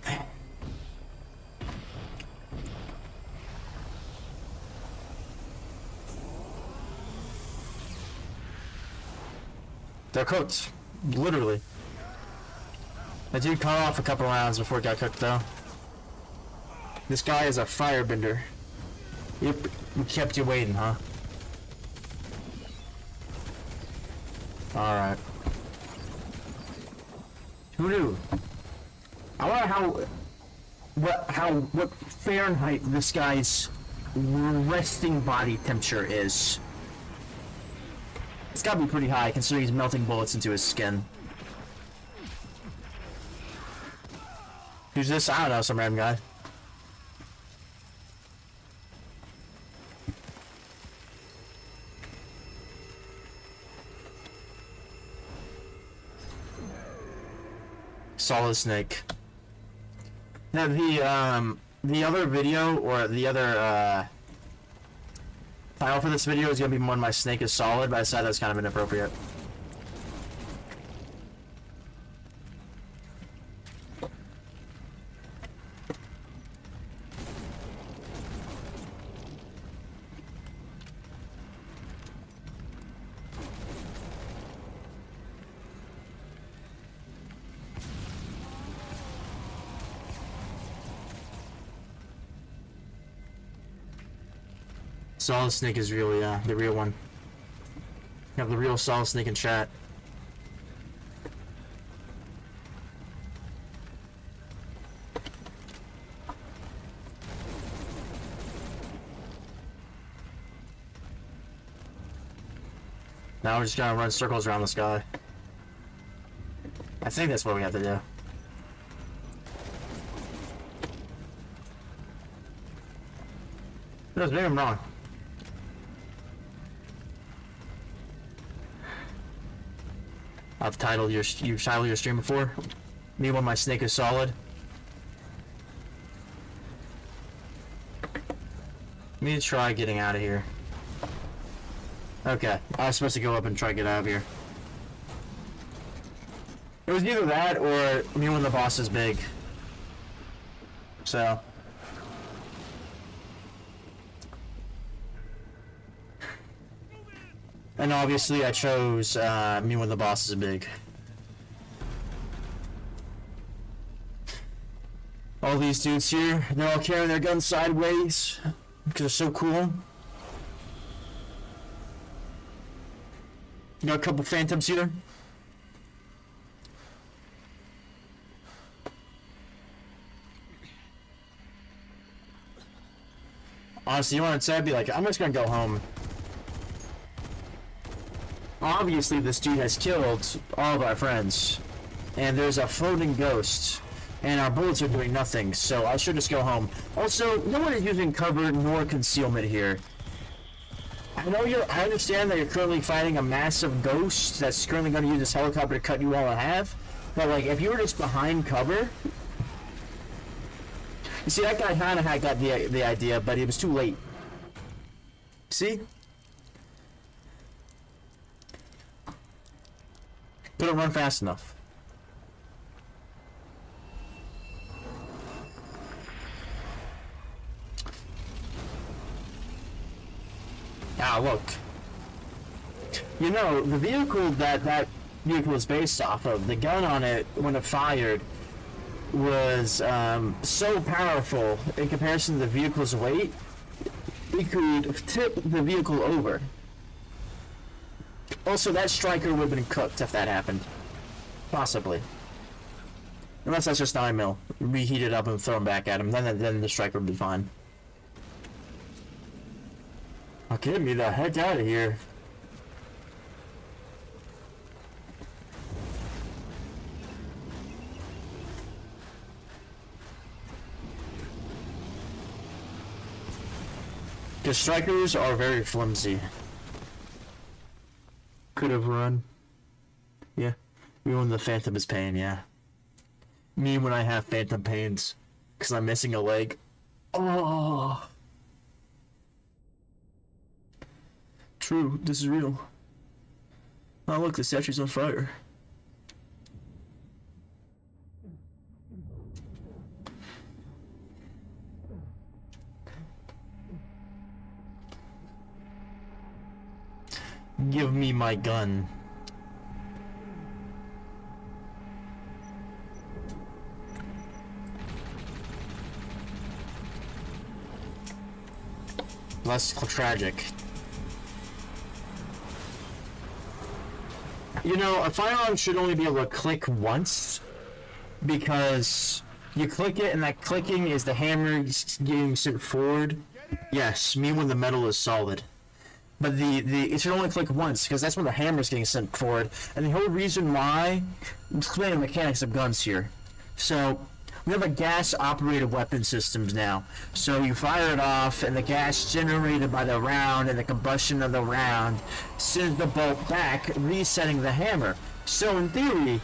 They're cooked. Literally. I did cut off a couple rounds before it got cooked, though. This guy is a firebender. Yep, we kept you waiting, huh? Alright. Who knew? I wonder what Fahrenheit this guy's resting body temperature is. It's gotta be pretty high considering he's melting bullets into his skin. Who's this? I don't know, some random guy. Solid Snake. Now the other video or the other title for this video is gonna be when my snake is solid, but I decided that's kind of inappropriate. Solid Snake is real, yeah, the real one. You have the real Solid Snake in chat. Now we're just gonna run circles around the sky. I think that's what we have to do. No, maybe I'm wrong. I've titled your stream before. Me when my snake is solid. Let me try getting out of here. Okay, I was supposed to go up and try to get out of here. It was either that or me when the boss is big. So. And obviously I chose me when the boss is big. All these dudes here, they're all carrying their guns sideways because they're so cool. You got a couple phantoms here. Honestly, you know what I'd say? I'd be like, I'm just gonna go home. Obviously, this dude has killed all of our friends. And there's a floating ghost. And our bullets are doing nothing, so I should just go home. Also, no one is using cover nor concealment here. I understand that you're currently fighting a massive ghost that's currently going to use this helicopter to cut you all in half. But, like, if you were just behind cover... You see, that guy kind of had got the idea, but it was too late. See? Couldn't run fast enough. Ah, look. You know, the vehicle that vehicle is based off of, the gun on it, when it fired, was so powerful in comparison to the vehicle's weight, it could tip the vehicle over. Also, that striker would have been cooked if that happened. Possibly. Unless that's just 9mm. Reheat it up and throw him back at him, then the striker would be fine. Oh, get me the heck out of here. The strikers are very flimsy. Could have run. Yeah. Me when the phantom is pain, yeah. Me when I have phantom pains. Because I'm missing a leg. Oh. True, this is real. Oh look, the statue's on fire. Give me my gun. Less tragic. You know, a firearm should only be able to click once, because you click it and that clicking is the hammer getting sent forward. Yes, me when the metal is solid. But it should only click once, because that's when the hammer is getting sent forward. And the whole reason why, I'm explaining the mechanics of guns here. So, we have a gas-operated weapon systems now. So you fire it off, and the gas generated by the round and the combustion of the round sends the bolt back, resetting the hammer. So in theory,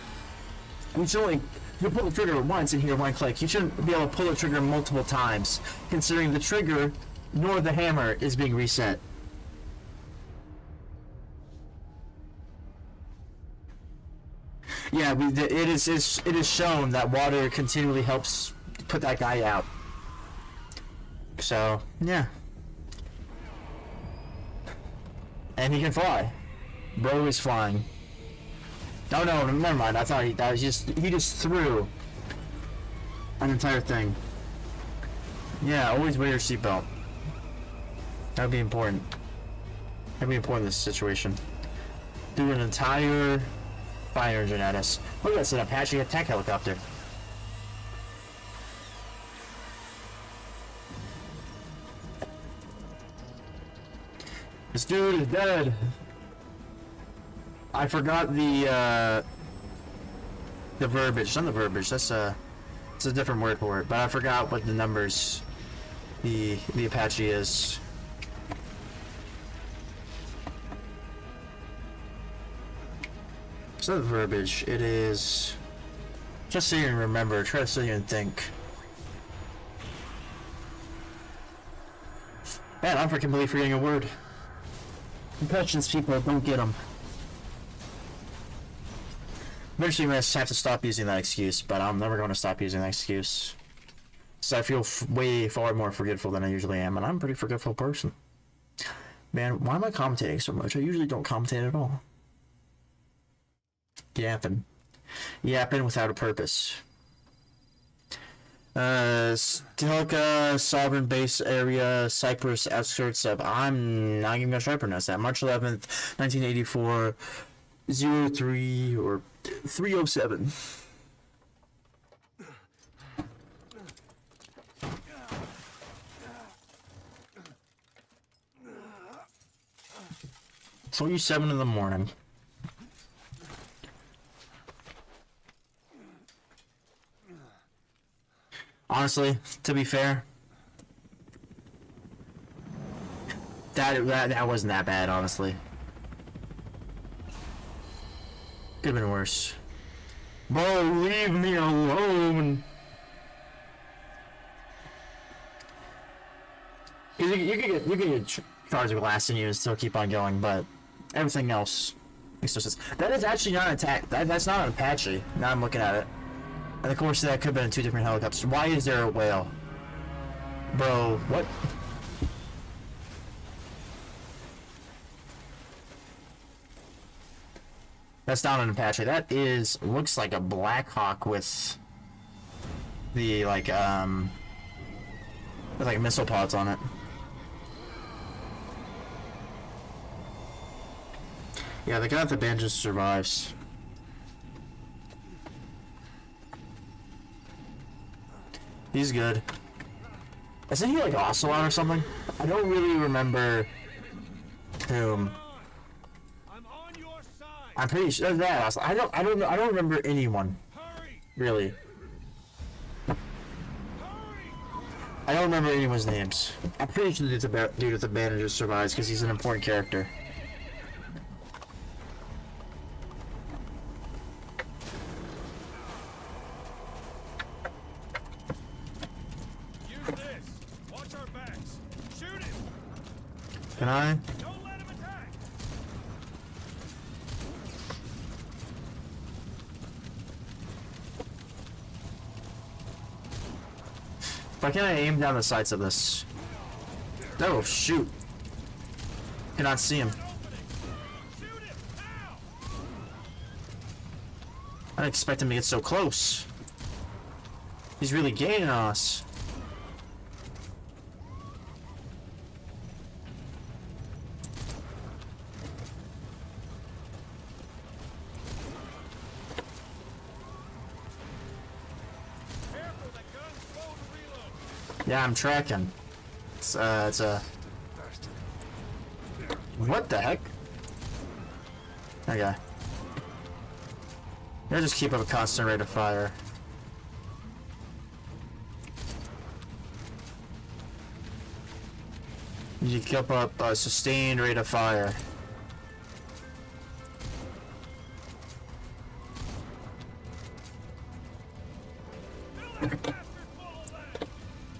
you should only, if you pull the trigger once and hear one click, you shouldn't be able to pull the trigger multiple times, considering the trigger nor the hammer is being reset. Yeah, it is shown that water continually helps put that guy out. So, yeah. And he can fly. Bro is flying. Oh no, never mind. I thought he just threw an entire thing. Yeah, always wear your seatbelt. That would be important. That'd be important in this situation. Do an entire fire engine at us. Look, that's an Apache attack helicopter. This dude is dead. I forgot the verbiage. Not the verbiage. That's it's a different word for it. But I forgot what the numbers the Apache is. It's not the verbiage. It is. Just so you can remember. Try to sit here and think. Man, I'm completely forgetting a word. Impressions people don't get them. Eventually, I'm going to have to stop using that excuse, but I'm never going to stop using that excuse. So I feel way far more forgetful than I usually am, and I'm a pretty forgetful person. Man, why am I commentating so much? I usually don't commentate at all. Yapping. Yapping without a purpose. Stilka, Sovereign Base Area, Cyprus, outskirts of... I'm not even going to try to pronounce that. March 11th, 1984, 03 or 307. It's only 7 in the morning. Honestly, to be fair, that wasn't that bad, honestly. Could've been worse. Bro, leave me alone. You can get shards of glass in you and still keep on going, but everything else makes no sense. That is actually not an attack. That's not an Apache. Now I'm looking at it. And of course that could have been 2 different helicopters. Why is there a whale? Bro, what? That's not an Apache. That looks like a Black Hawk with the with missile pods on it. Yeah, the guy at the bandages survives. He's good. Isn't he like Ocelot or something? I don't really remember whom. I'm on your side. I'm pretty sure that I don't remember anyone. Hurry! Really. I don't remember anyone's names. I'm pretty sure the dude with the bandages survives because he's an important character. Use this. Watch our backs. Shoot him. Can I? Don't let him attack. Why can't I aim down the sights of this? Oh, shoot. Cannot see him. Shoot him now. I didn't expect him to get so close. He's really gaining on us. Careful, that gun's slow to reload. Yeah, I'm tracking. It's a... What the heck? Okay. I'll just keep up a constant rate of fire. You keep up a sustained rate of fire.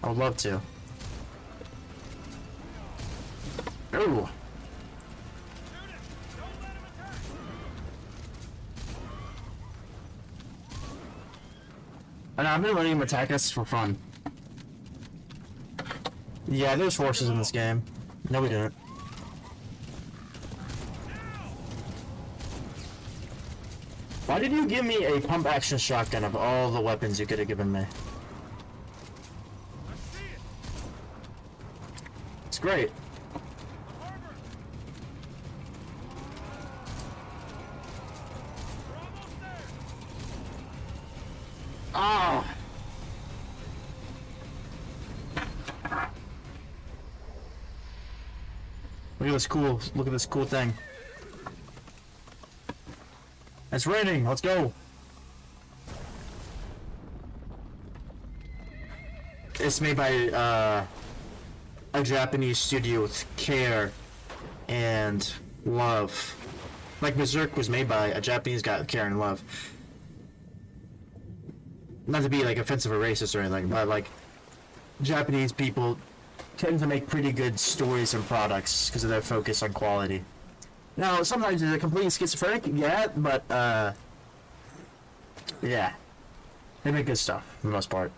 I would love to. Ooh. And I've been letting him attack us for fun. Yeah, there's horses in this game. No, we didn't. Why did you give me a pump action shotgun of all the weapons you could have given me? It's great. Oh! Look at this cool thing. It's raining, let's go! It's made by, a Japanese studio with care and love. Like Berserk was made by a Japanese guy with care and love. Not to be like offensive or racist or anything, but like Japanese people tend to make pretty good stories and products because of their focus on quality. Now, sometimes they're completely schizophrenic, yeah, but yeah, they make good stuff for the most part.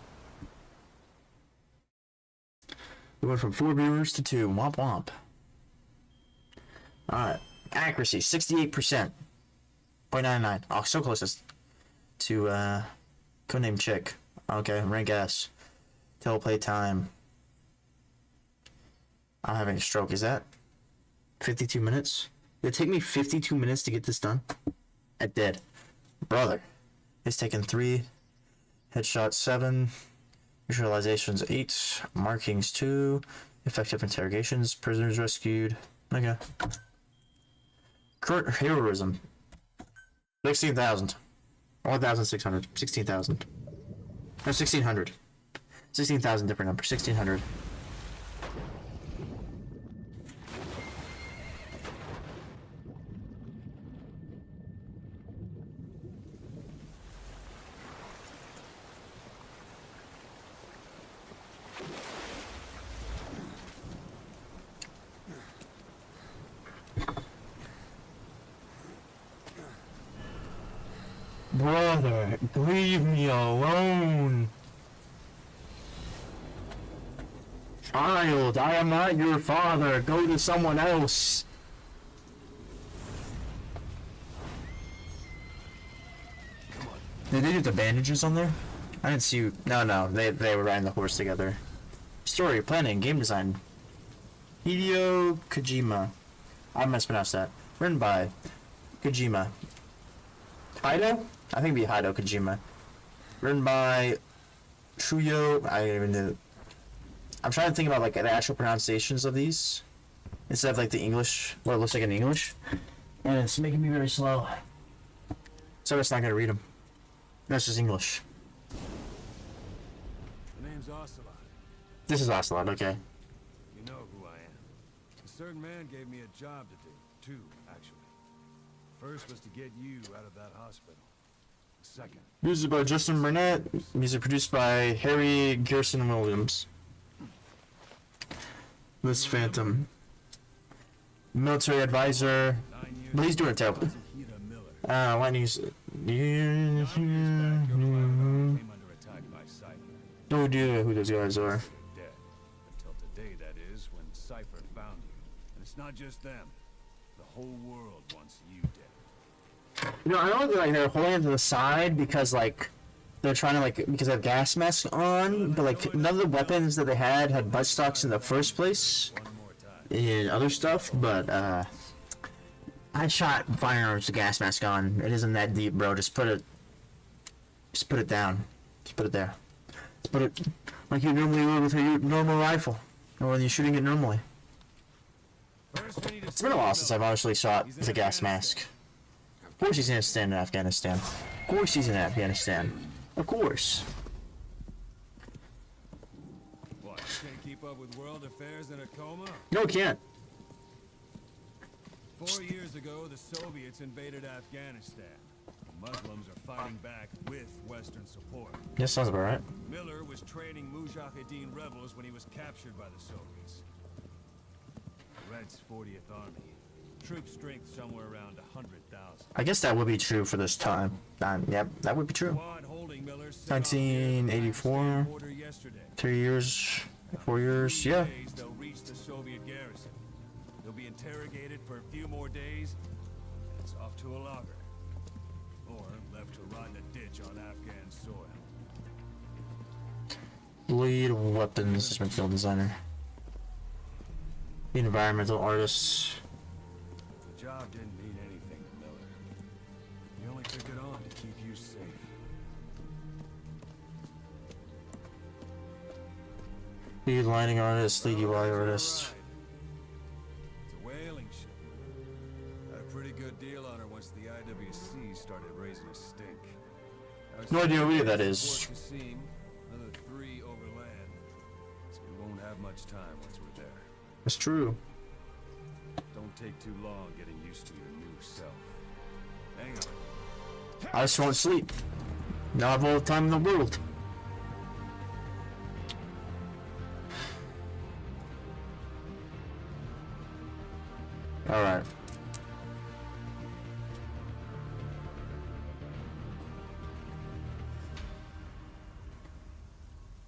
We went from 4 viewers to 2. Womp womp. Alright. Accuracy, 68%. 0.99. Oh, so close to, codename Chick. Okay, rank S. Teleplay time. I'm having a stroke. Is that 52 minutes? Did it take me 52 minutes to get this done? It did. Brother. It's taken 3. Headshot 7. Visualizations 8. Markings 2. Effective interrogations. Prisoners rescued. Okay. Current heroism. 16,000. 1,600. 16,000. No, 1,600. 16,000 different number. 1,600. Brother, leave me alone. Child, I am not your father. Go to someone else. Did they do the bandages on there? I didn't see you. No, they were riding the horse together. Story, planning, game design. Hideo Kojima. I mispronounced that. Written by Kojima. Hido? I think it'd be Hideo Kojima. Written by Shuyo. I don't even know. I'm trying to think about like the actual pronunciations of these instead of like the English, what it looks like in English, and it's making me very slow. So it's not gonna read them. That's just English. The name's Ocelot. This is Ocelot. Okay. You know who I am. A certain man gave me a job to do. 2, actually. First was to get you out of that hospital. Second. Music by Justin Burnett. Music produced by Harry Garrison Williams. This Phantom. Military advisor. But he's doing terrible. Lightning's. No idea who those guys are. Dead. Until today, that is, when Cypher found you. And it's not just them. The whole world wants you dead. You know, I know they're holding it to the side because like they're trying to like because they have gas masks on, but like none of the weapons that they had buttstocks in the first place and other stuff. But I shot firearms with gas mask on. It isn't that deep, bro. Just put it down. Just put it there. Just put it like you normally would with your normal rifle, or when you're shooting it normally. It's been a while since I've honestly shot with a gas mask. Of course he's gonna stand in Afghanistan. Of course he's in Afghanistan. Of course. What, you can't keep up with world affairs in a coma? No, he can't. 4 years ago, the Soviets invaded Afghanistan. The Muslims are fighting back with Western support. Yeah, sounds about right. Miller was training Mujahideen rebels when he was captured by the Soviets. Red's 40th Army. Troop strength somewhere around 100,000. I guess that would be true for this time. Yep, that would be true. 1984. 3 years, 4 years, yeah. They'll reach the Soviet garrison. They'll be interrogated for a few more days, and it's off to a logger. Or left to rot in a ditch on Afghan soil. Lead weapons field designer. Environmental artist. The job didn't mean anything to Miller. He only took it on to keep you safe. Lead lighting artist, lead UI artist. It's a whaling ship. Had a pretty good deal on her once the IWC started raising a stink. No idea who that is. Port Kassim, another 3 overland. So we won't have much time once we're there. That's true. Don't take too long getting used to your new self. Hang on. I just won't sleep. Now I have all the time in the world. Alright.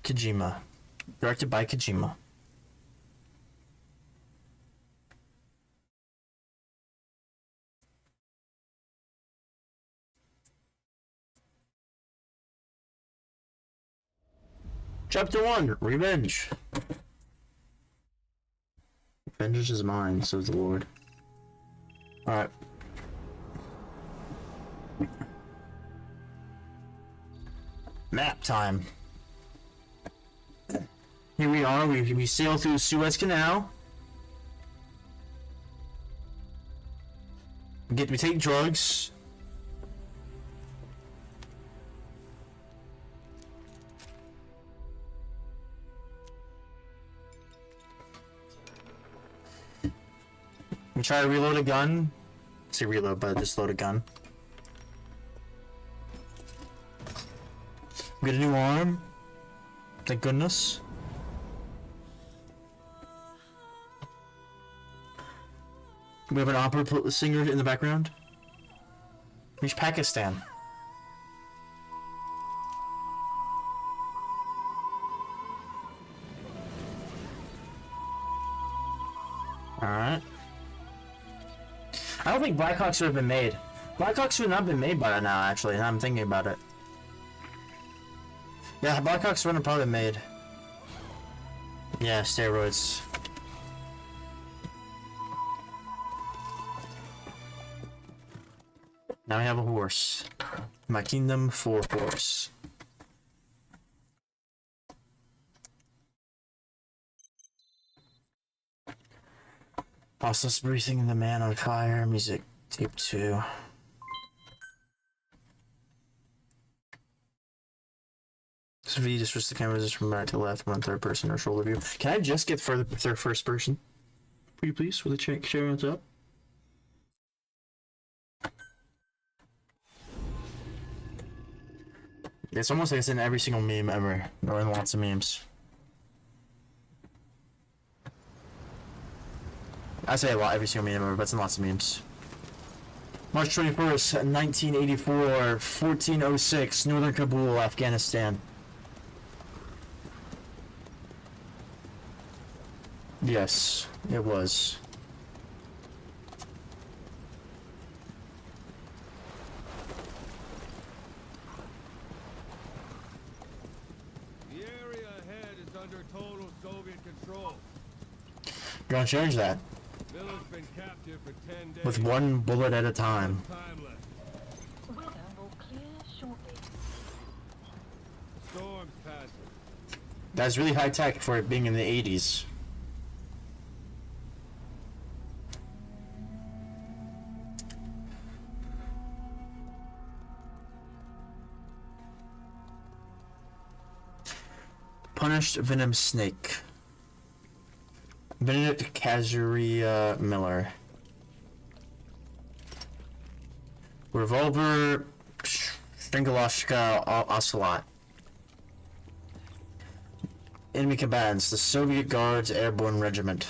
Kojima. Directed by Kojima. Chapter 1, Revenge. Vengeance is mine, says the Lord. Alright. Map time. Here we are, we sail through the Suez Canal. We take drugs. We try to reload a gun. I say reload, but just load a gun. We get a new arm. Thank goodness. We have an opera singer in the background. Reach Pakistan. Alright. I don't think Blackhawks would have been made. Blackhawks would not have been made by now, actually, now I'm thinking about it. Yeah, Blackhawks wouldn't have probably been made. Yeah, steroids. Now I have a horse. My kingdom for horse. Hostless breathing, the man on fire, music, tape 2. So if you just switch the camera just from right to left, one third person or shoulder view. Can I just get further first person? Will you please, with the sharing it up? It's almost like it's in every single meme ever, or in lots of memes. I say a lot, every single meme ever, but it's in lots of memes. March 21st, 1984, 1406, Northern Kabul, Afghanistan. Yes, it was. The area ahead is under total Soviet control. You're gonna change that. Miller's been captive for 10 days. With one bullet at a time. Time left. Weather will clear shortly. Storm's passing. That's really high tech for it being in the 80s. Punished Venom Snake. Benedict Kazuria Miller. Revolver Stringaloshka Ocelot. Enemy combatants, the Soviet Guards Airborne Regiment.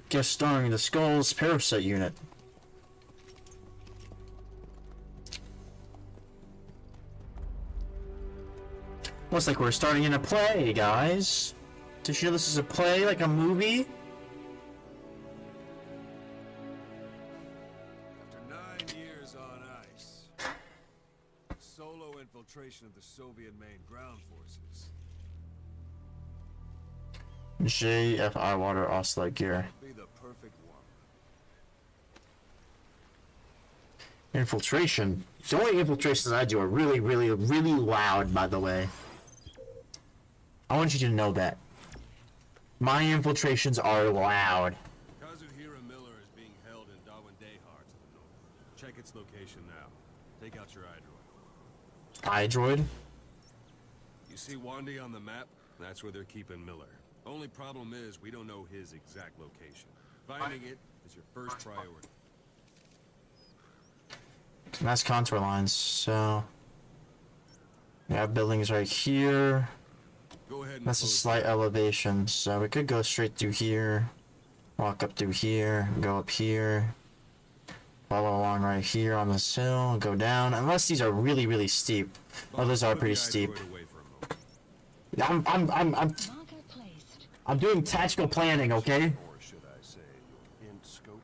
Guest starring the Skulls Parasite Unit. Looks like we're starting in a play, guys. Did you know this is a play, like a movie? After 9 years on ice, solo infiltration of the Soviet main ground forces. JFI Water Ocelot Gear. Be the perfect one. Infiltration. The only infiltrations I do are really, really, really loud, by the way. I want you to know that. My infiltrations are loud. Kazuhira Miller is being held in Darwin Dehar to the north. Check its location now. Take out your iDroid. iDroid? You see Wandy on the map? That's where they're keeping Miller. Only problem is we don't know his exact location. Finding it is your first priority. That's contour lines, so... We have buildings right here. Go ahead and That's a close slight elevation, so we could go straight through here. Walk up through here, go up here. Follow along right here on this hill, go down. Unless these are really, really steep. Oh, those are Put pretty the steep. iDroid away for a moment. Marker placed. I'm doing tactical planning, okay? Or should I say, in scope?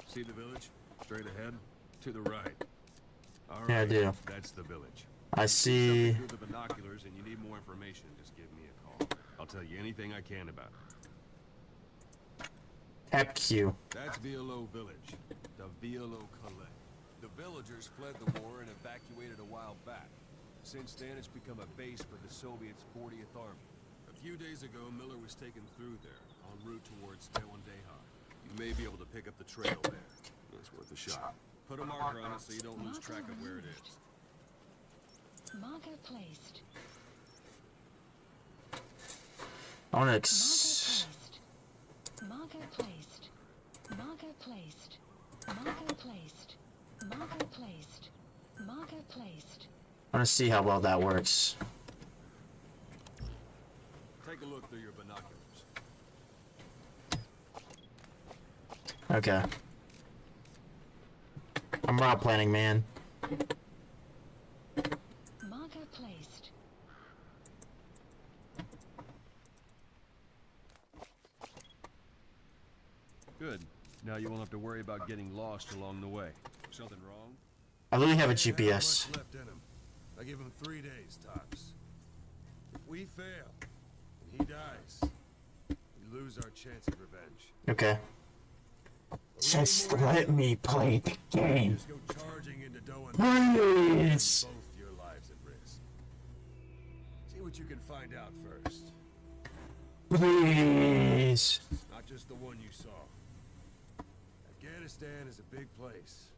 See the village? Straight ahead? To the right. All right, Yeah, I do. That's the village. I see. Something through the binoculars and you need more information, just give me a call. I'll tell you anything I can about it. Tap Q. That's Violo Village. The Violo Calais. The villagers fled the war and evacuated a while back. Since then, it's become a base for the Soviets' 40th Army. A few days ago, Miller was taken through there, en route towards Darwin Dehar. You may be able to pick up the trail there. It's worth a shot. Put a marker on it so you don't lose track of where it is. Marker placed. I wanna Marker placed. Marker placed. Marker placed. Marker placed. Marker placed. I wanna see how well that works. Take a look through your binoculars. Okay. I'm route planning, man. Marker placed. Good. Now you won't have to worry about getting lost along the way. Something wrong? I literally have a He had GPS. much left in him. I give him 3 days tops. If we fail, and he dies, we lose our chance of revenge. Okay. Just let me play the game. Just go charging into Doan. Please. Both your lives at risk. See what you can find out first. Please. Not just the one you saw. Afghanistan is a big place.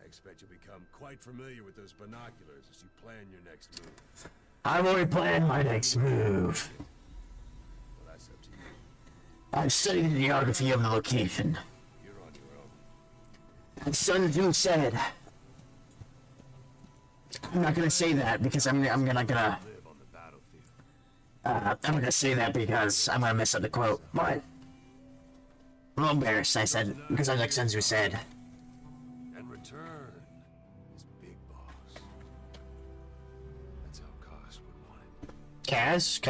I expect you'll become quite familiar with those binoculars as you plan your next move. I've already planned my next move. Well, that's up to you. I've studied the geography of the location. You're on your own. And Sun Tzu said. I'm not gonna say that because I'm gonna Live on the battlefield. I'm gonna say that because I'm gonna mess up the quote. But I'm a little embarrassed. I said because I like Sun Tzu said. And return is Big Boss. That's how Kaz would want it. Kaz?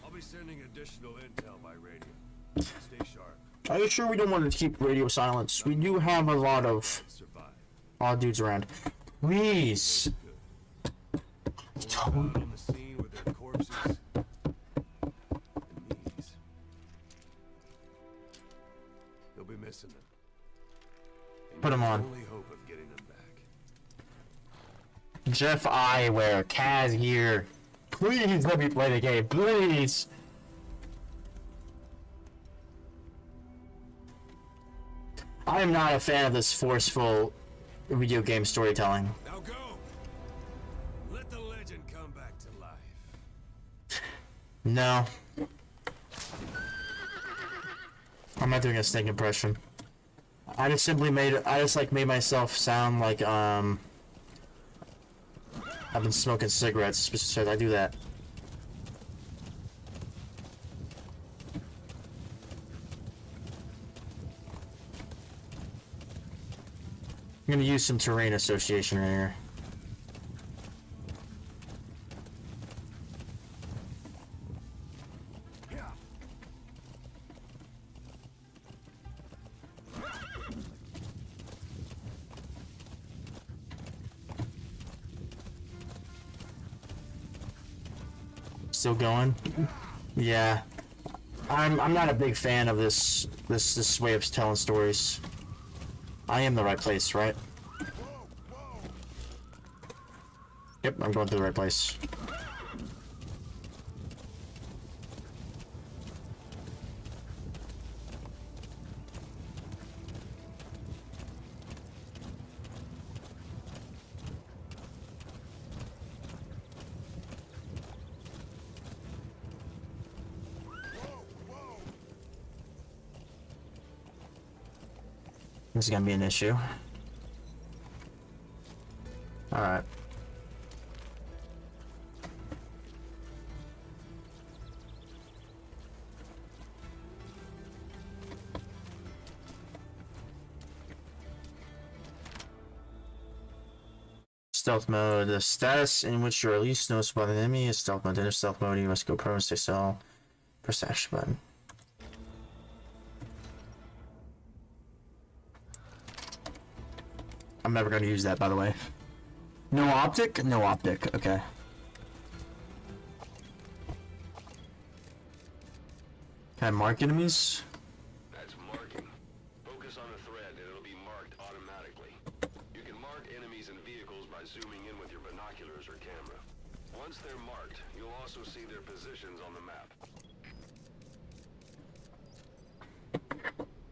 I'll be sending additional intel by radio. Stay sharp. Are you sure we don't want to keep radio silence? We do have a lot of Survive. dudes around. Please. Out on the scene with their corpses and knees. You'll be missing them. And Put 'em your on. only hope of getting them back. Jeff Eyewear, Kaz here. Please let me play the game, please. I am not a fan of this forceful video game storytelling. Now go! Let the legend come back to life. No. I'm not doing a snake impression. I just made myself sound like, I've been smoking cigarettes, so I do that. I'm gonna use some terrain association right here. Still going? Yeah. I'm not a big fan of this way of telling stories. I am the right place, right? Yep, I'm going to the right place. This is gonna be an issue. Alright. Stealth mode. The status in which you are least noticeable by the enemy is stealth mode. Enter stealth mode, you must go prone, stay still. Press the action button. I'm never going to use that, by the way. No optic? No optic. Okay. Can I mark enemies? That's marking. Focus on the thread and it'll be marked automatically. You can mark enemies and vehicles by zooming in with your binoculars or camera. Once they're marked, you'll also see their positions on the map.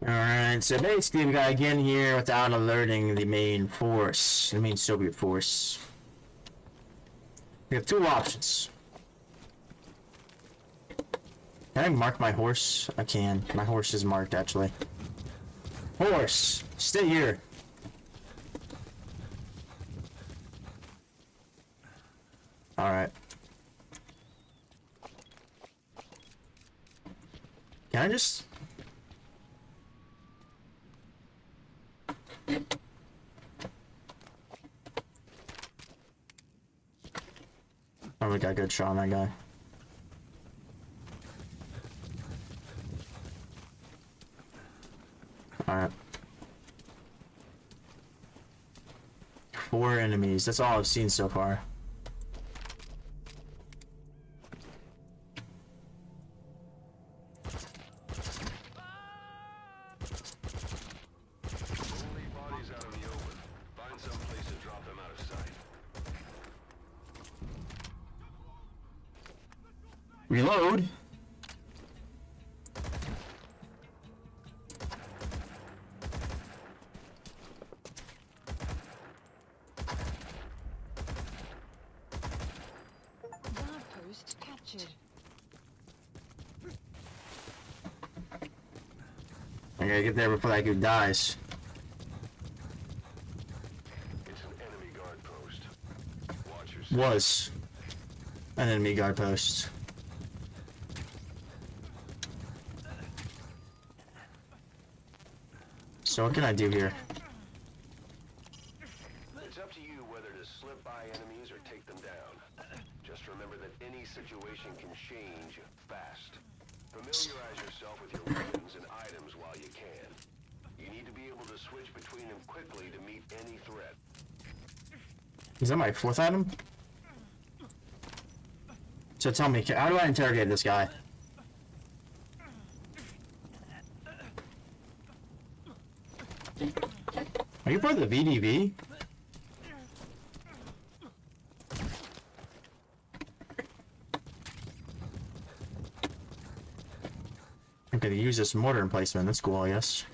Alright, so basically we gotta get in here without alerting the main force, the main Soviet force. We have two options. Can I mark my horse? I can. My horse is marked, actually. Horse! Stay here! Alright. Can I just... Oh, we got a good shot on that guy. Alright. 4 enemies. That's all I've seen so far. Only bodies out in the open. Find some place to drop them out of sight. Reload. Guard post captured. I gotta get there before that dude dies. It's an enemy guard post. Watch your Was an enemy guard post. So what can I do here? It's up to you whether to slip by enemies or take them down. Just remember that any situation can change fast. Familiarize yourself with your weapons and items while you can. You need to be able to switch between them quickly to meet any threat. Is that my 4th item? So tell me, how do I interrogate this guy? Are you part of the VDV? I'm gonna use this mortar emplacement. That's cool, I guess.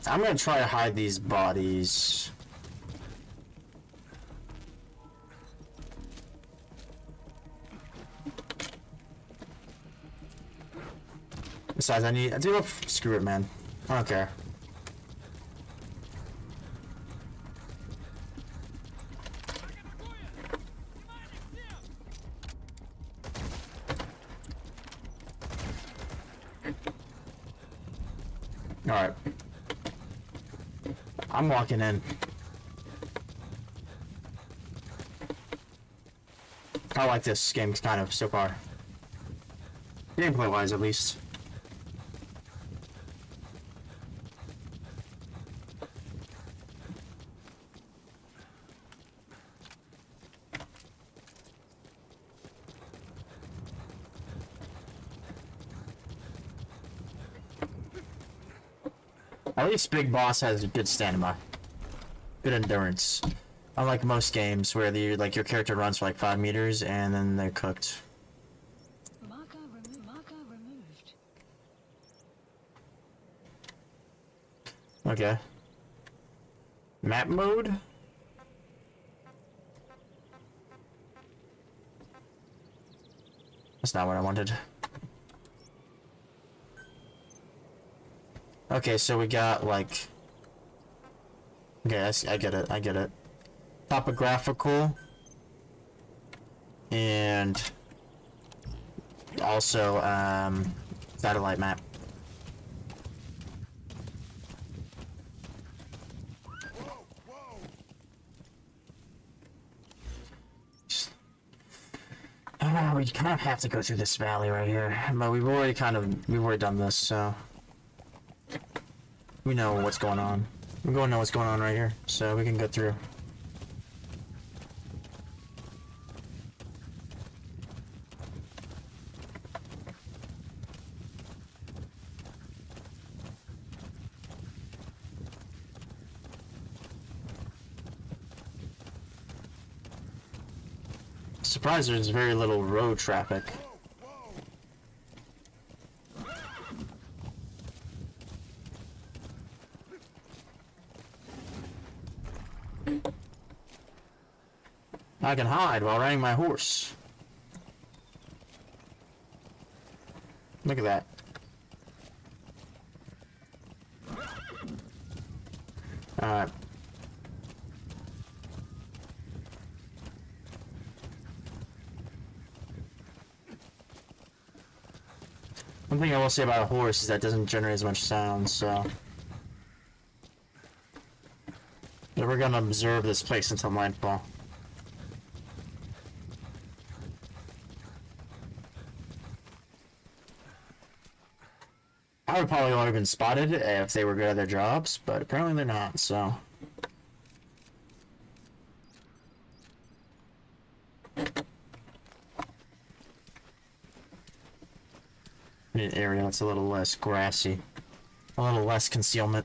I'm gonna try to hide these bodies. Besides, screw it, man. I don't care. Alright. I'm walking in. I like this game kind of so far. Gameplay wise, at least. At least Big Boss has good stamina, good endurance. Unlike most games where your character runs for like 5 meters and then they're cooked. Marker removed. Okay. Map mode? That's not what I wanted. Okay, so we got like... Okay, I get it, I get it. Topographical. And... also, satellite map. We kind of have to go through this valley right here, but we've already done this, so we know what's going on. We're going to know what's going on right here, so we can go through. Surprised there's very little road traffic. I can hide while riding my horse. Look at that. Alright. One thing I will say about a horse is that it doesn't generate as much sound, so... Yeah, we're gonna observe this place until nightfall. I would probably already been spotted if they were good at their jobs, but apparently they're not, so... Need an area that's a little less grassy. A little less concealment.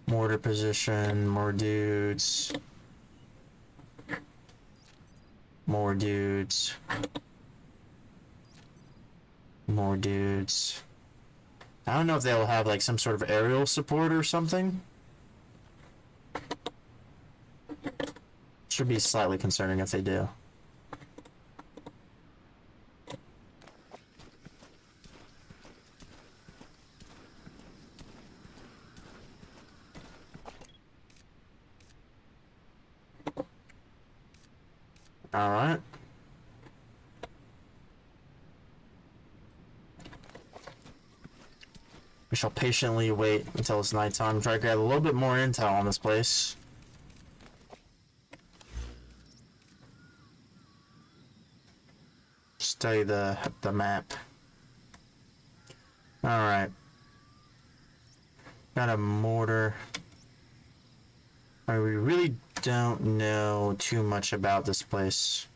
Mortar position, more dudes. More dudes. More dudes. I don't know if they'll have like some sort of aerial support or something. Should be slightly concerning if they do. Alright. We shall patiently wait until it's nighttime. Try to grab a little bit more intel on this place. Study the map. Alright. Got a mortar. We really don't know too much about this place.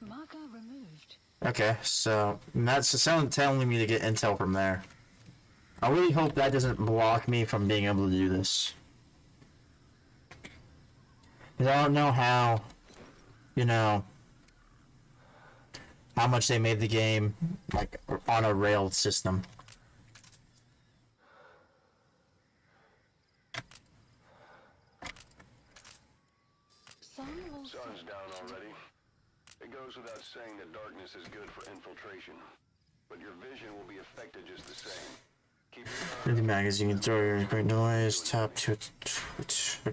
Marker removed. Okay, so that's the sound telling me to get intel from there. I really hope that doesn't block me from being able to do this. 'Cause I don't know how, you know, how much they made the game like on a railed system. Sun's down already. It goes without saying that darkness is good for infiltration, but your vision will be affected just the same. Keep In the magazine, you can throw your great noise, tap to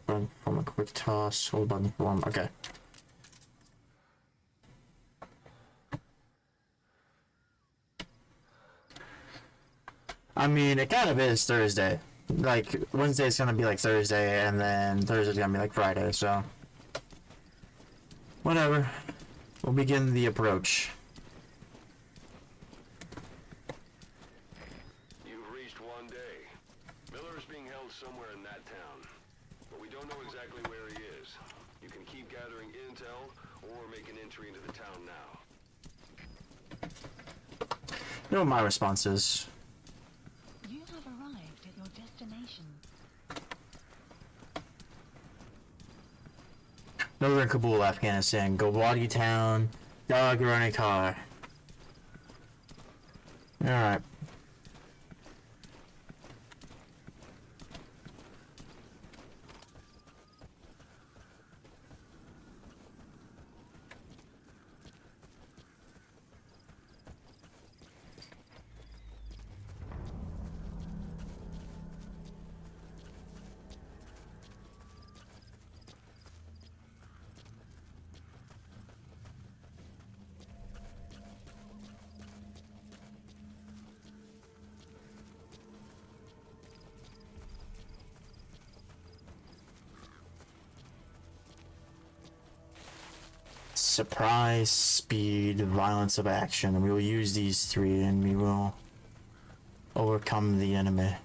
button from a quick toss, hold button form. Okay. I mean, it kind of is Thursday. Like, Wednesday's gonna be like Thursday, and then Thursday's gonna be like Friday, so... Whatever. We'll begin the approach. You've reached one day. Miller is being held somewhere in that town, but we don't know exactly You know what my response is. You have arrived at your destination. No, we're in Kabul, Afghanistan. Gulwadi Town. Dagorani car. Alright. Surprise, speed, violence of action. And we will use these three and we will overcome the enemy.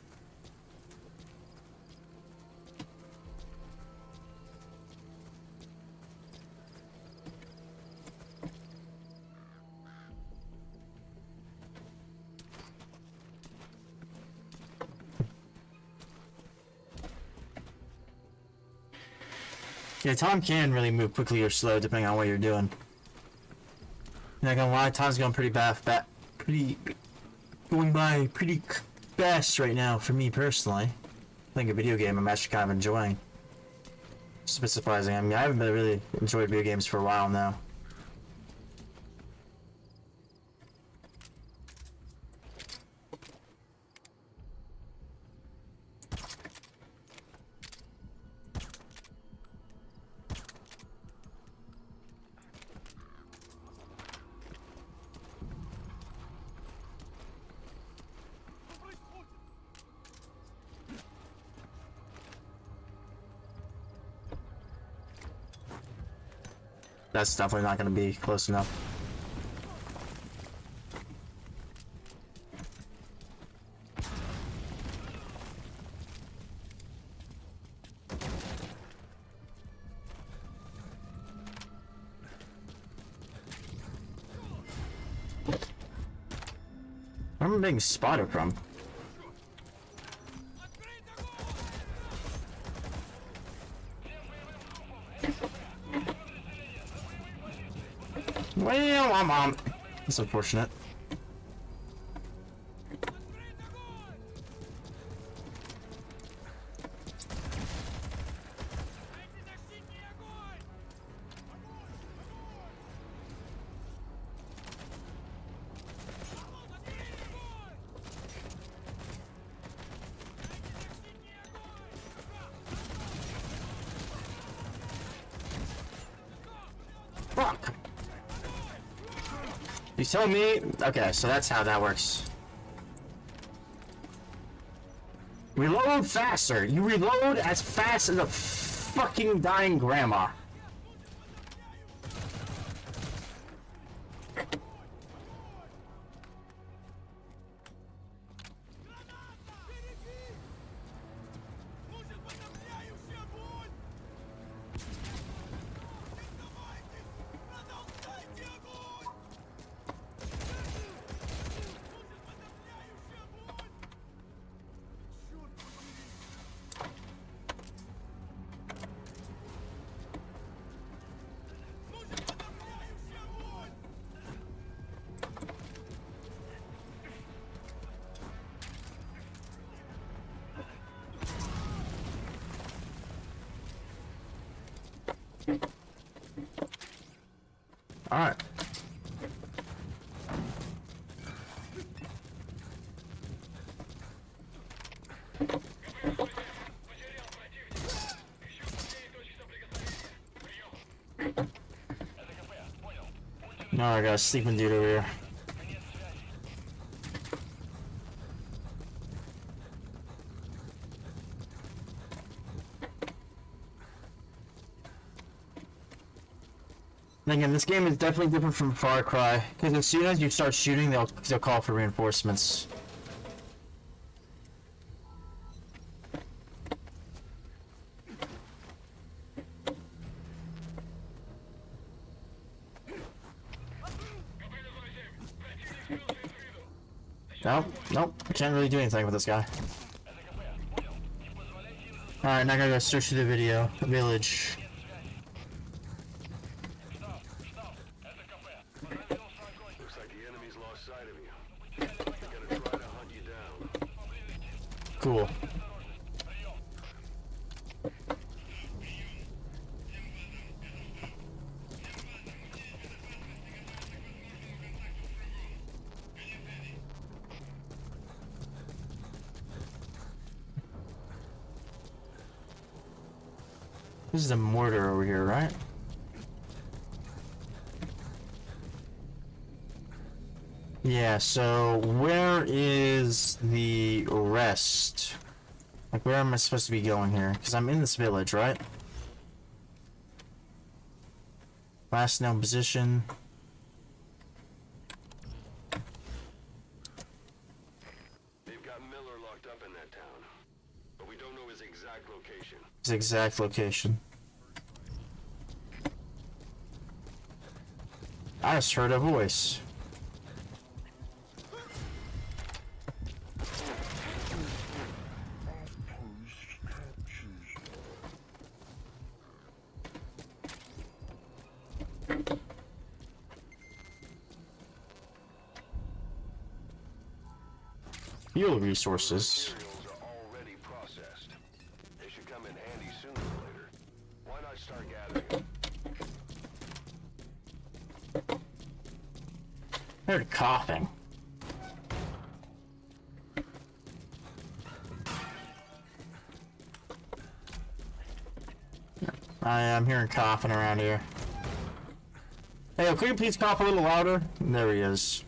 Yeah, time can really move quickly or slow depending on what you're doing. Not gonna lie, time's going pretty going by pretty fast right now for me personally. I think a video game I'm actually kind of enjoying. It's a bit surprising. I mean, I haven't really enjoyed video games for a while now. That's definitely not going to be close enough. Where am I being spotted from? Well, that's unfortunate. Fuck! You tell me? Okay, so that's how that works. Reload faster! You reload as fast as a fucking dying grandma. Alright. No, I got a sleeping dude over here. And again, this game is definitely different from Far Cry, because as soon as you start shooting, they'll call for reinforcements. Nope, nope. Can't really do anything with this guy. Alright, now I gotta go search through the video. Village. Looks like the enemy's lost sight of you. They're gonna try to hunt you down. Cool. This is a mortar over here, right? Yeah, so where is the rest? Like, where am I supposed to be going here? Because I'm in this village, right? Last known position. They've got Miller locked up in that town, but we don't know his exact location. His exact location. I just heard a voice. Fuel resources. Materials are already processed. They should come in handy sooner or later. Why not start gathering them? I heard coughing. I am hearing coughing around here. Hey, could you please cough a little louder? There he is.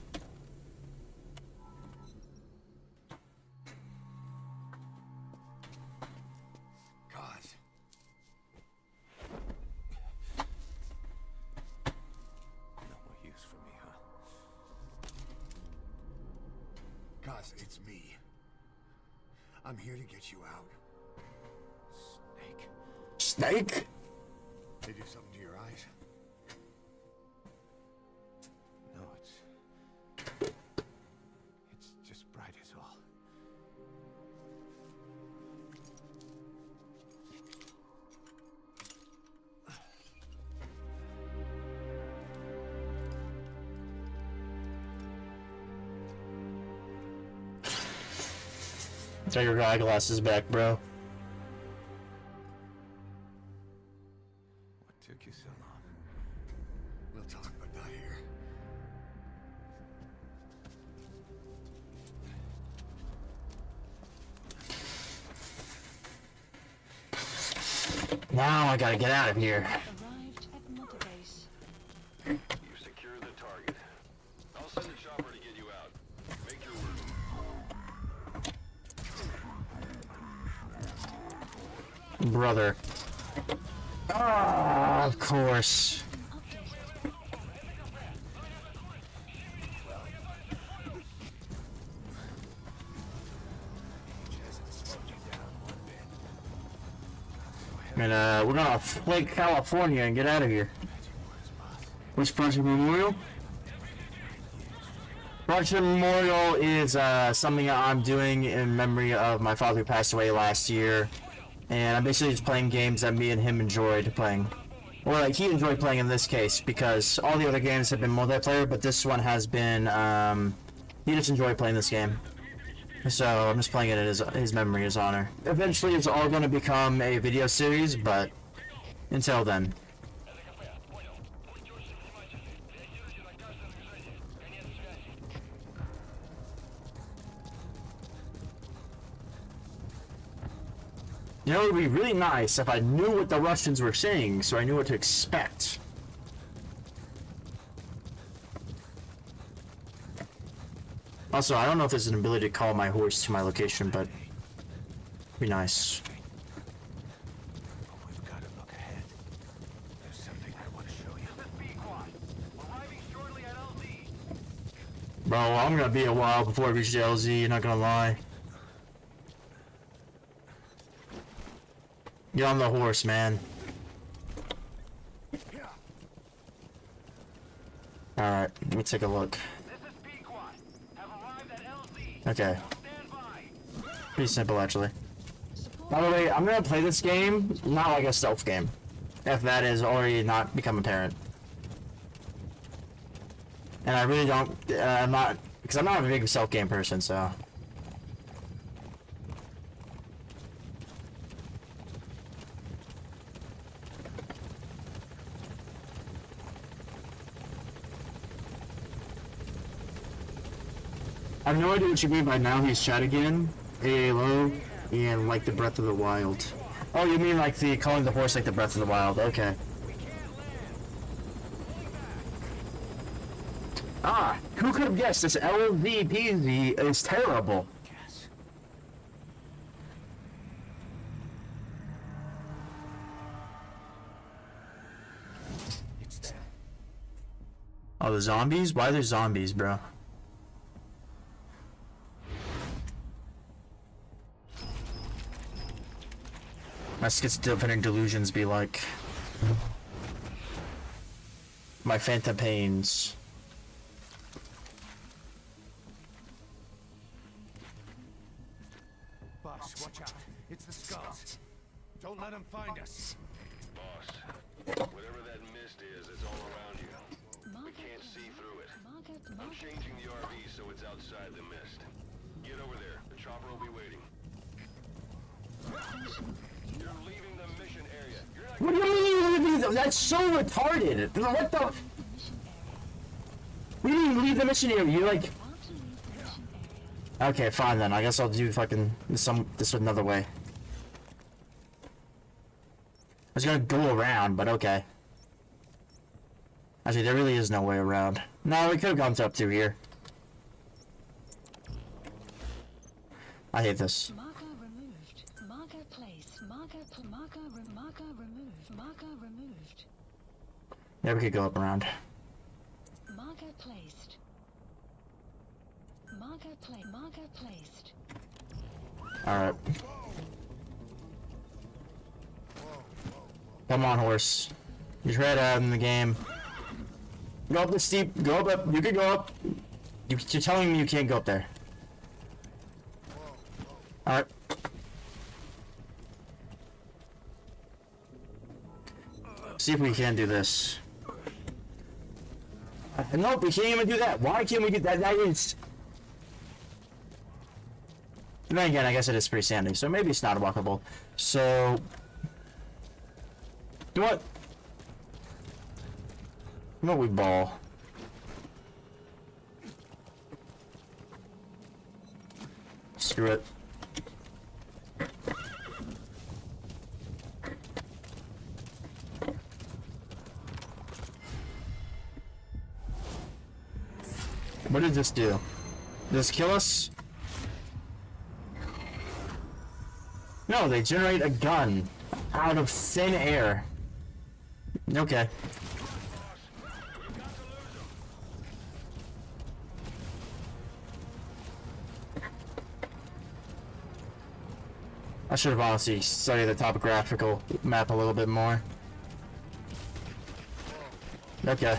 God. No more use for me, huh? Guys, it's me. I'm here to get you out. Snake. Snake? They do something to your eyes? No, it's just bright is all. Take your eyeglasses back, bro. What took you so long? We'll talk, but not here. Now I gotta get out of here. Arrived at Mother Base. You secure the target. I'll send a chopper to get you out. Make your word. Brother. Ah, of course. And we're gonna flake California and get out of here. Which Project Memorial? Project Memorial is something I'm doing in memory of my father who passed away last year. And I'm basically just playing games that me and him enjoyed playing. Or like he enjoyed playing in this case, because all the other games have been multiplayer, but this one has been, he just enjoyed playing this game. So I'm just playing it in his memory, his honor. Eventually it's all going to become a video series, but until then. You know, it would be really nice if I knew what the Russians were saying, so I knew what to expect. Also, I don't know if there's an ability to call my horse to my location, but it'd be nice. We've got to look ahead. There's something I want to show you. Bro, I'm gonna be a while before I reach the LZ, not gonna lie. Get on the horse, man. Alright, let me take a look. This is Pequot. Have arrived at LZ. Okay. Pretty simple, actually. By the way, I'm gonna play this game not like a stealth game, if that is already not become apparent. And I really don't. I'm not, because I'm not a big stealth game person, so. I have no idea what you mean by now he's chat again. AALO and like the Breath of the Wild. Oh, you mean like the calling the horse like the Breath of the Wild? Okay. Ah, who could have guessed this LVPZ is terrible? Oh, the zombies? Why are there zombies, bro? My schizophrenic delusions be like my phantom pains. Boss, watch out. It's the skulls. Don't let them find us. Boss, whatever that mist is, it's all around you. We can't see through it. I'm changing the RV so it's outside the mist. Get over there. The chopper will be waiting. You're leaving the mission area. You're not. What do you mean? That's so retarded. What the? We didn't even leave the mission area. You like? Okay, fine then. I guess I'll do fucking this another way. I was gonna go around, but okay. Actually, there really is no way around. No, we could have gone up through here. I hate this. Marker removed. Marker placed. Marker removed. Marker removed. Yeah, we could go up around. Marker placed. Marker placed. Alright. Come on, horse. You're right out in the game. Go up the steep. Go up. You can go up. You're telling me you can't go up there. Alright. See if we can do this. Nope, we can't even do that. Why can't we do that? That is... Then again, I guess it is pretty sandy, so maybe it's not walkable. So... You know what? You know what, we ball. Screw it. What did this do? Did this kill us? No, they generate a gun out of thin air. Okay. I should have honestly studied the topographical map a little bit more. Okay.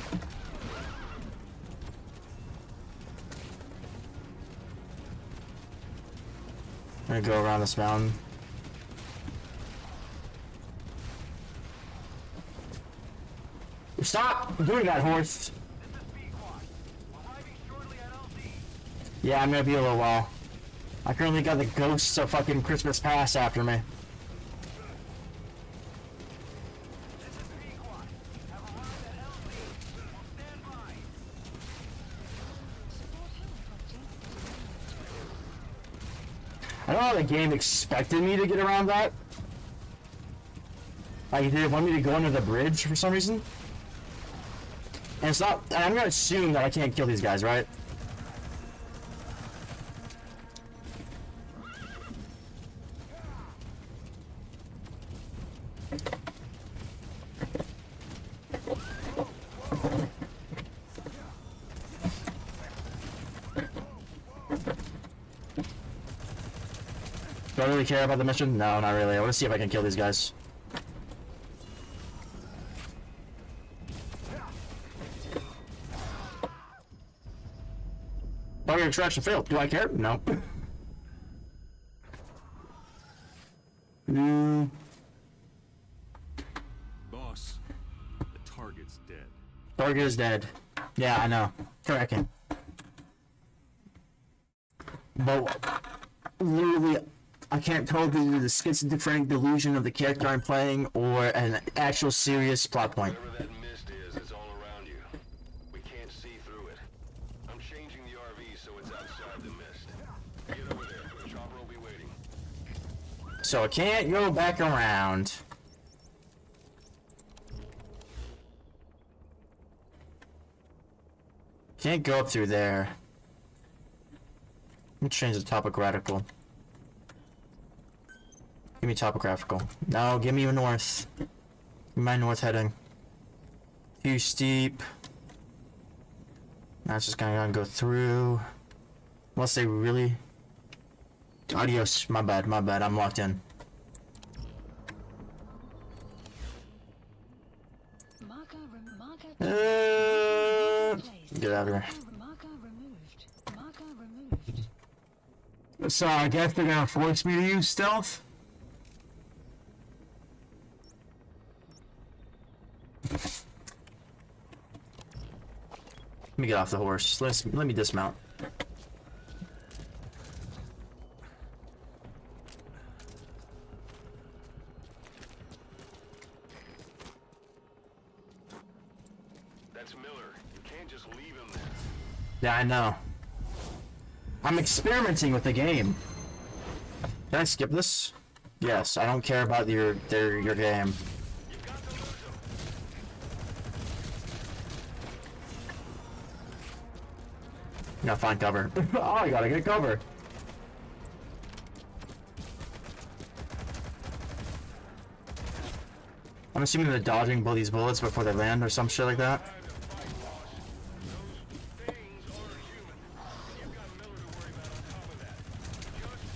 I'm gonna go around this mountain. Stop doing that, horse! Yeah, I'm gonna be a little while. I currently got the ghosts of fucking Christmas Past after me. I don't know how the game expected me to get around that. Like, did it want me to go under the bridge for some reason? And it's not, and I'm gonna assume that I can't kill these guys, right? Do I really care about the mission? No, not really. I want to see if I can kill these guys. Target extraction failed. Do I care? No. Boss, the target's dead. Target is dead. Yeah, I know. Tracking. But literally, I can't tell if this is a schizophrenic delusion of the character I'm playing or an actual serious plot point. Whatever that mist is, it's all around you. We can't see through it. I'm changing the RV so it's outside the mist. Get over there. The chopper will be waiting. So I can't go back around. Can't go up through there. Let me change the topographical. Give me topographical. No, give me a north. Give me my north heading. Too steep. That's just gonna go through. Unless they really... Adios. My bad, I'm locked in. Get out of here. So I guess they're gonna force me to use stealth? Let me get off the horse. Let me dismount. That's Miller. You can't just leave him there. Yeah, I know. I'm experimenting with the game. Can I skip this? Yes, I don't care about your game. You've got to lose him. No, find cover. Oh, I gotta get cover. I'm assuming they're dodging both these bullets before they land or some shit like that. Time to fight, boss. Those things aren't human. You've got Miller to worry about on top of that.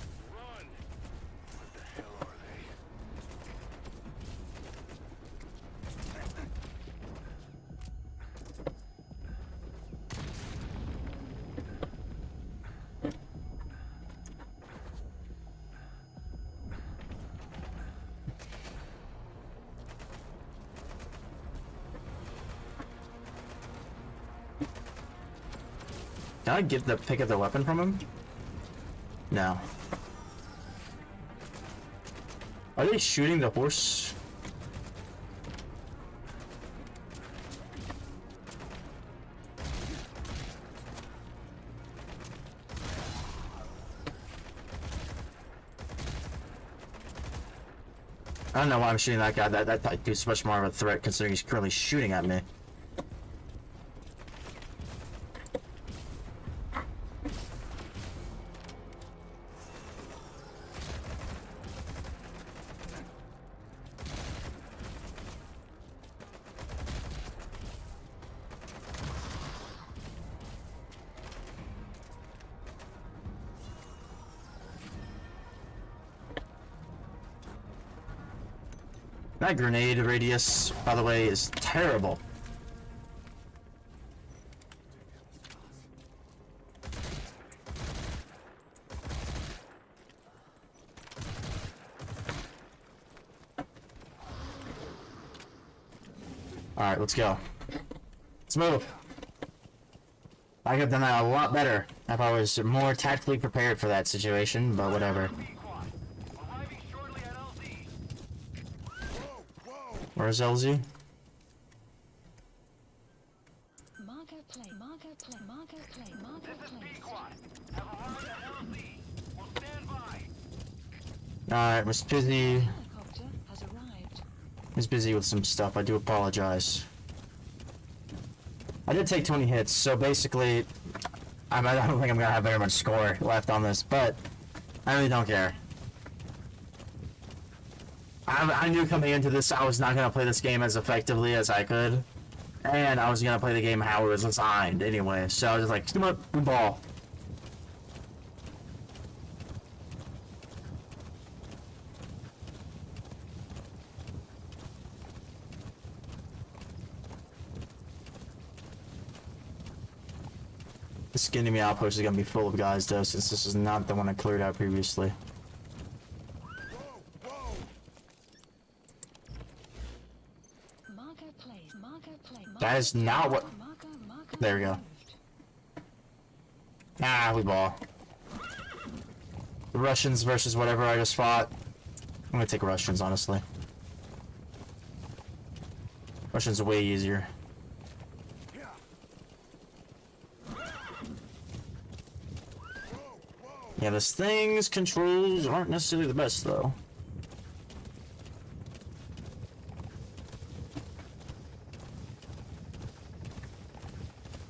Just run. What the hell are they? Can I get the pick of the weapon from him? No. Are they shooting the horse? I don't know why I'm shooting that guy. That dude's much more of a threat considering he's currently shooting at me. That grenade radius, by the way, is terrible. Alright, let's go. Let's move. I could have done that a lot better if I was more tactically prepared for that situation, but whatever. Where's LZ? Alright, was busy. Was busy with some stuff. I do apologize. I did take 20 hits, so basically, I don't think I'm gonna have very much score left on this, but I really don't care. I knew coming into this I was not going to play this game as effectively as I could. And I was going to play the game how it was designed anyway. So I was just like, come on, ball. This enemy outpost is gonna be full of guys though, since this is not the one I cleared out previously. That is not what. There we go. Ah, we ball. The Russians versus whatever I just fought. I'm gonna take Russians, honestly. Russians are way easier. Yeah, this thing's controls aren't necessarily the best, though.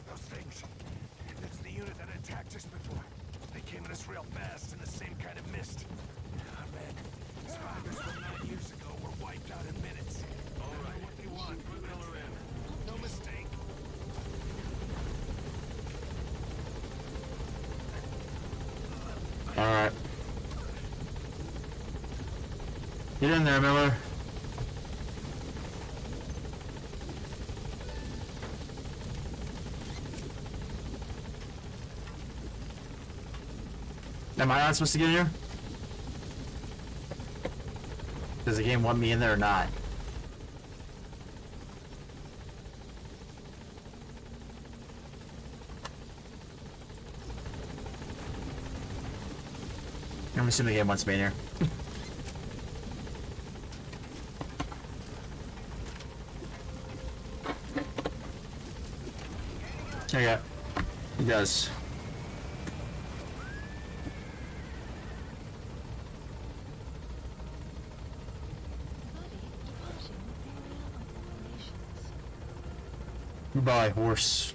Those things. That's the unit that attacked us before. They came at us real fast in the same kind of mist. Ah, man. Survivors from 9 years ago were wiped out in minutes. All right, what they want. Put Miller in. No mistake. Alright. Get in there, Miller. Am I not supposed to get in here? Does the game want me in there or not? I'm assuming the game wants me in here. Okay. It does. Goodbye, horse.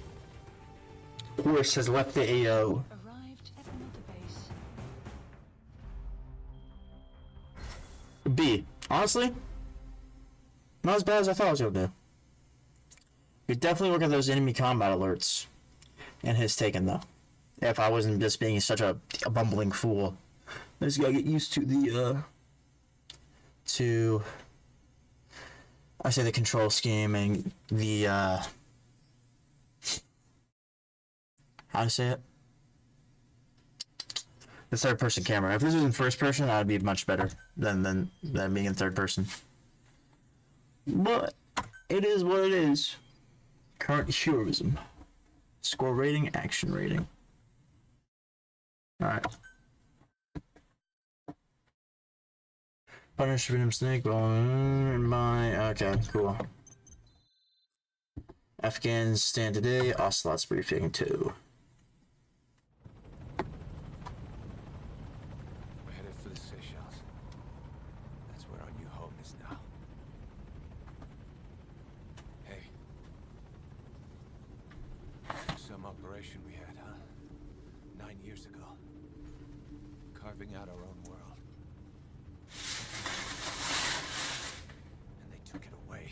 Horse has left the AO. Arrived at another base. B. Honestly, not as bad as I thought I was gonna do. You're definitely working those enemy combat alerts. And his taken though. If I wasn't just being such a bumbling fool. I just gotta get used to the the control scheme and the how to say it? The third person camera. If this was in first person, that would be much better than being in third person. But it is what it is. Current heroism. Score rating, action rating. Alright. Punish Venom Snake. Okay, cool. Afghans stand today. Ocelot's briefing 2. We're headed for the Seychelles. That's where our new home is now. Hey. Some operation we had, huh? 9 years ago. Carving out our own world. And they took it away.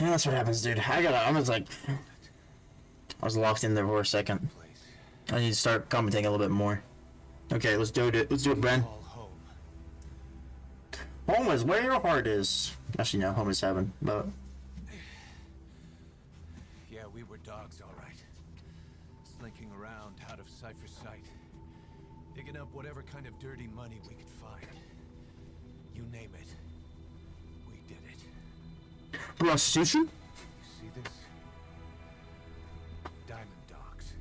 Yeah, that's what happens, dude. I was locked in there for a second. I need to start commenting a little bit more. Okay, let's do it. Let's do it, Bren. Home. Home is where your heart is. Actually, no, home is heaven, but... Yeah, we were dogs, all right. Slinking around out of Cypher's sight. Digging up whatever kind of dirty money we could find. You name it. We did it. Prostitution? You see this? Diamond Dogs.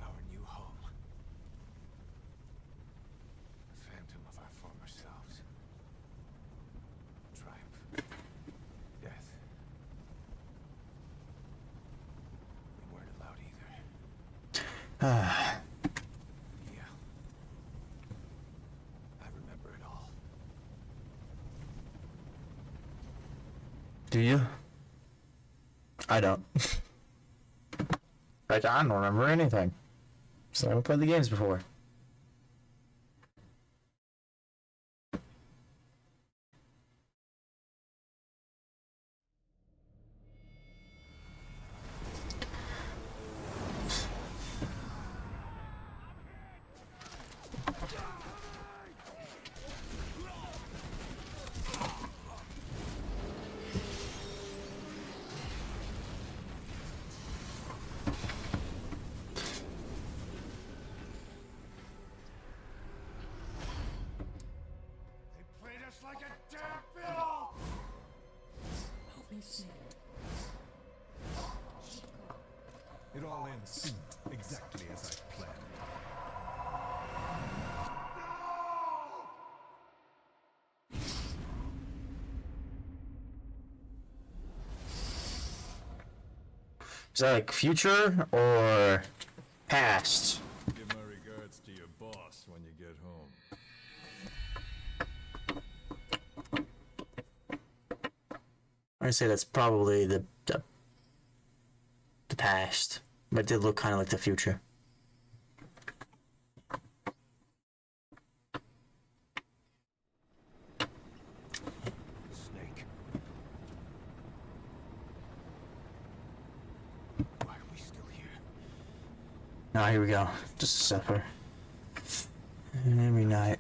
Our new home. A phantom of our former selves. Triumph. Death. We weren't allowed either. Yeah. I remember it all. Do you? I don't. Like, I don't remember anything. So I haven't played the games before. against me. It all ends soon, exactly as I planned. Is that like future or past? Give my regards to your boss when you get home. I'd say that's probably the past, but it did look kind of like the future. Snake. Why are we still here? Now here we go. Just a supper. Every night,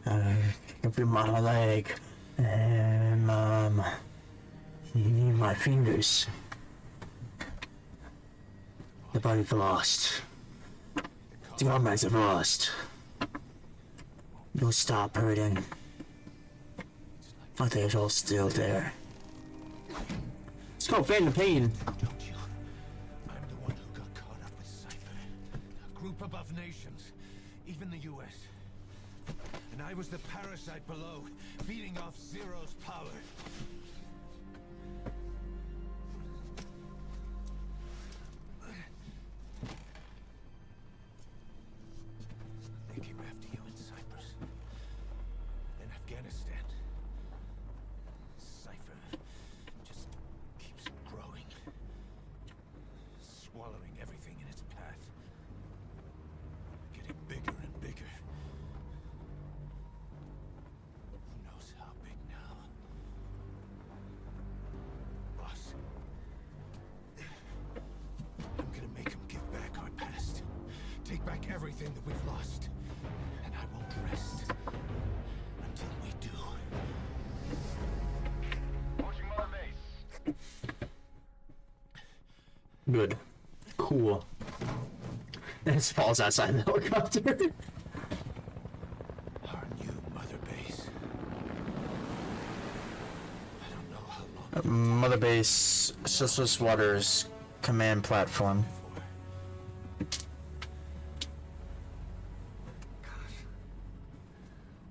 I can feel my leg and my fingers. The body's lost. The hormones have lost. Don't stop hurting. But they're all still there. It's called Fame and Pain. Don't you? I'm the one who got caught up with Cypher. A group above nations. Even the US. And I was the parasite below, feeding off Zero's power. They came after you in Cyprus. Then Afghanistan. Cypher just keeps growing. Swallowing everything in its path. Getting bigger and bigger. Who knows how big now? Boss. I'm gonna make him give back our past. Take back everything that we've lost. And I won't rest until we do. Approaching Mother Base. Good. Cool. And it falls outside the helicopter. Our new Mother Base. I don't know how long Mother Base, Sisless Waters command platform.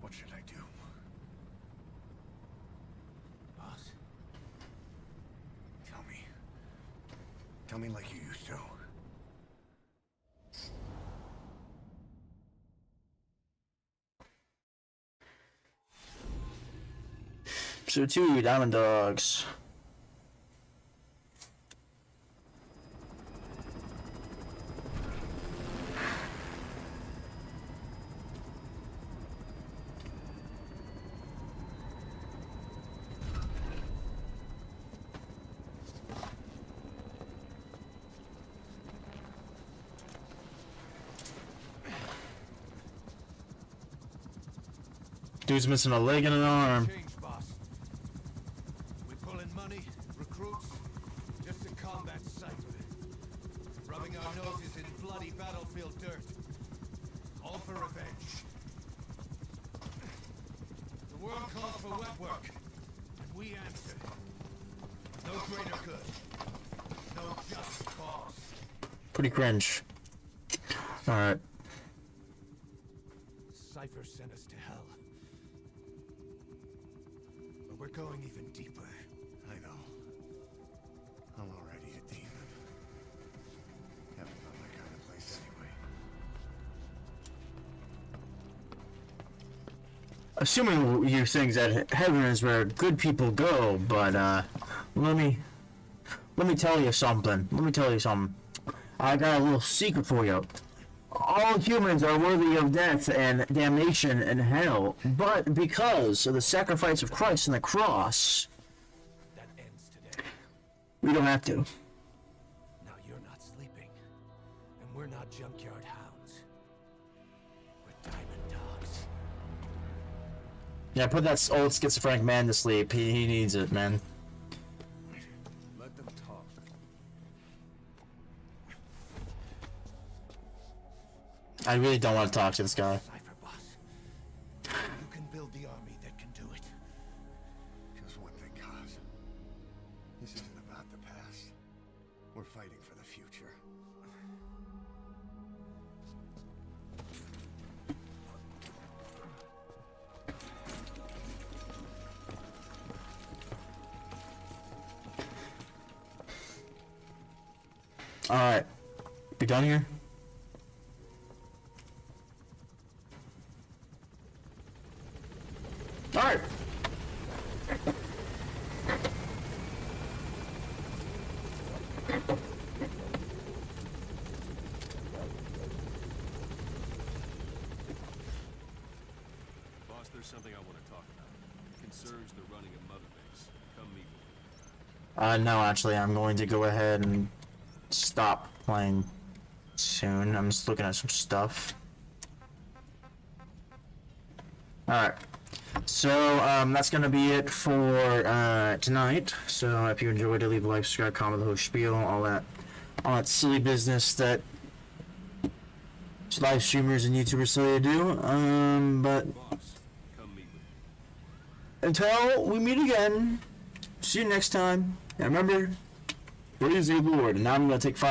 What should I do? Boss? Tell me. Tell me like you used to. So 2 Diamond Dogs. Dude's missing a leg and an arm. Change, boss. We pull in money, recruits, just to combat Cypher. Rubbing our noses in bloody battlefield dirt. All for revenge. The world calls for wet work, and we answer. No greater good. No just cause. Pretty cringe. Alright. Cypher sent us to hell. But we're going even deeper. I know. I'm already a demon. Heaven's not my kind of place anyway. Assuming you think that heaven is where good people go, but let me tell you something. I got a little secret for you. All humans are worthy of death and damnation and hell, but because of the sacrifice of Christ on the cross, That ends today. we don't have to. Now you're not sleeping. And we're not junkyard hounds. We're diamond dogs. Yeah, put that old schizophrenic man to sleep. He needs it, man. Let them talk. I really don't want to talk to this guy. Cypher boss. You can build the army that can do it. Just one thing, Kaz. Alright. We done here? Alright. Boss, there's something I want to talk about. It concerns the running of Mother Base. Come meet with me. No, actually, I'm going to go ahead and stop playing soon. I'm just looking at some stuff. Alright. So, that's gonna be it for, tonight. So, if you enjoyed it, leave a like, subscribe, comment, the whole spiel, all that silly business that live streamers and YouTubers say they do. But Boss, come meet with me. until we meet again, see you next time. And remember, praise the Lord. And now I'm gonna take 5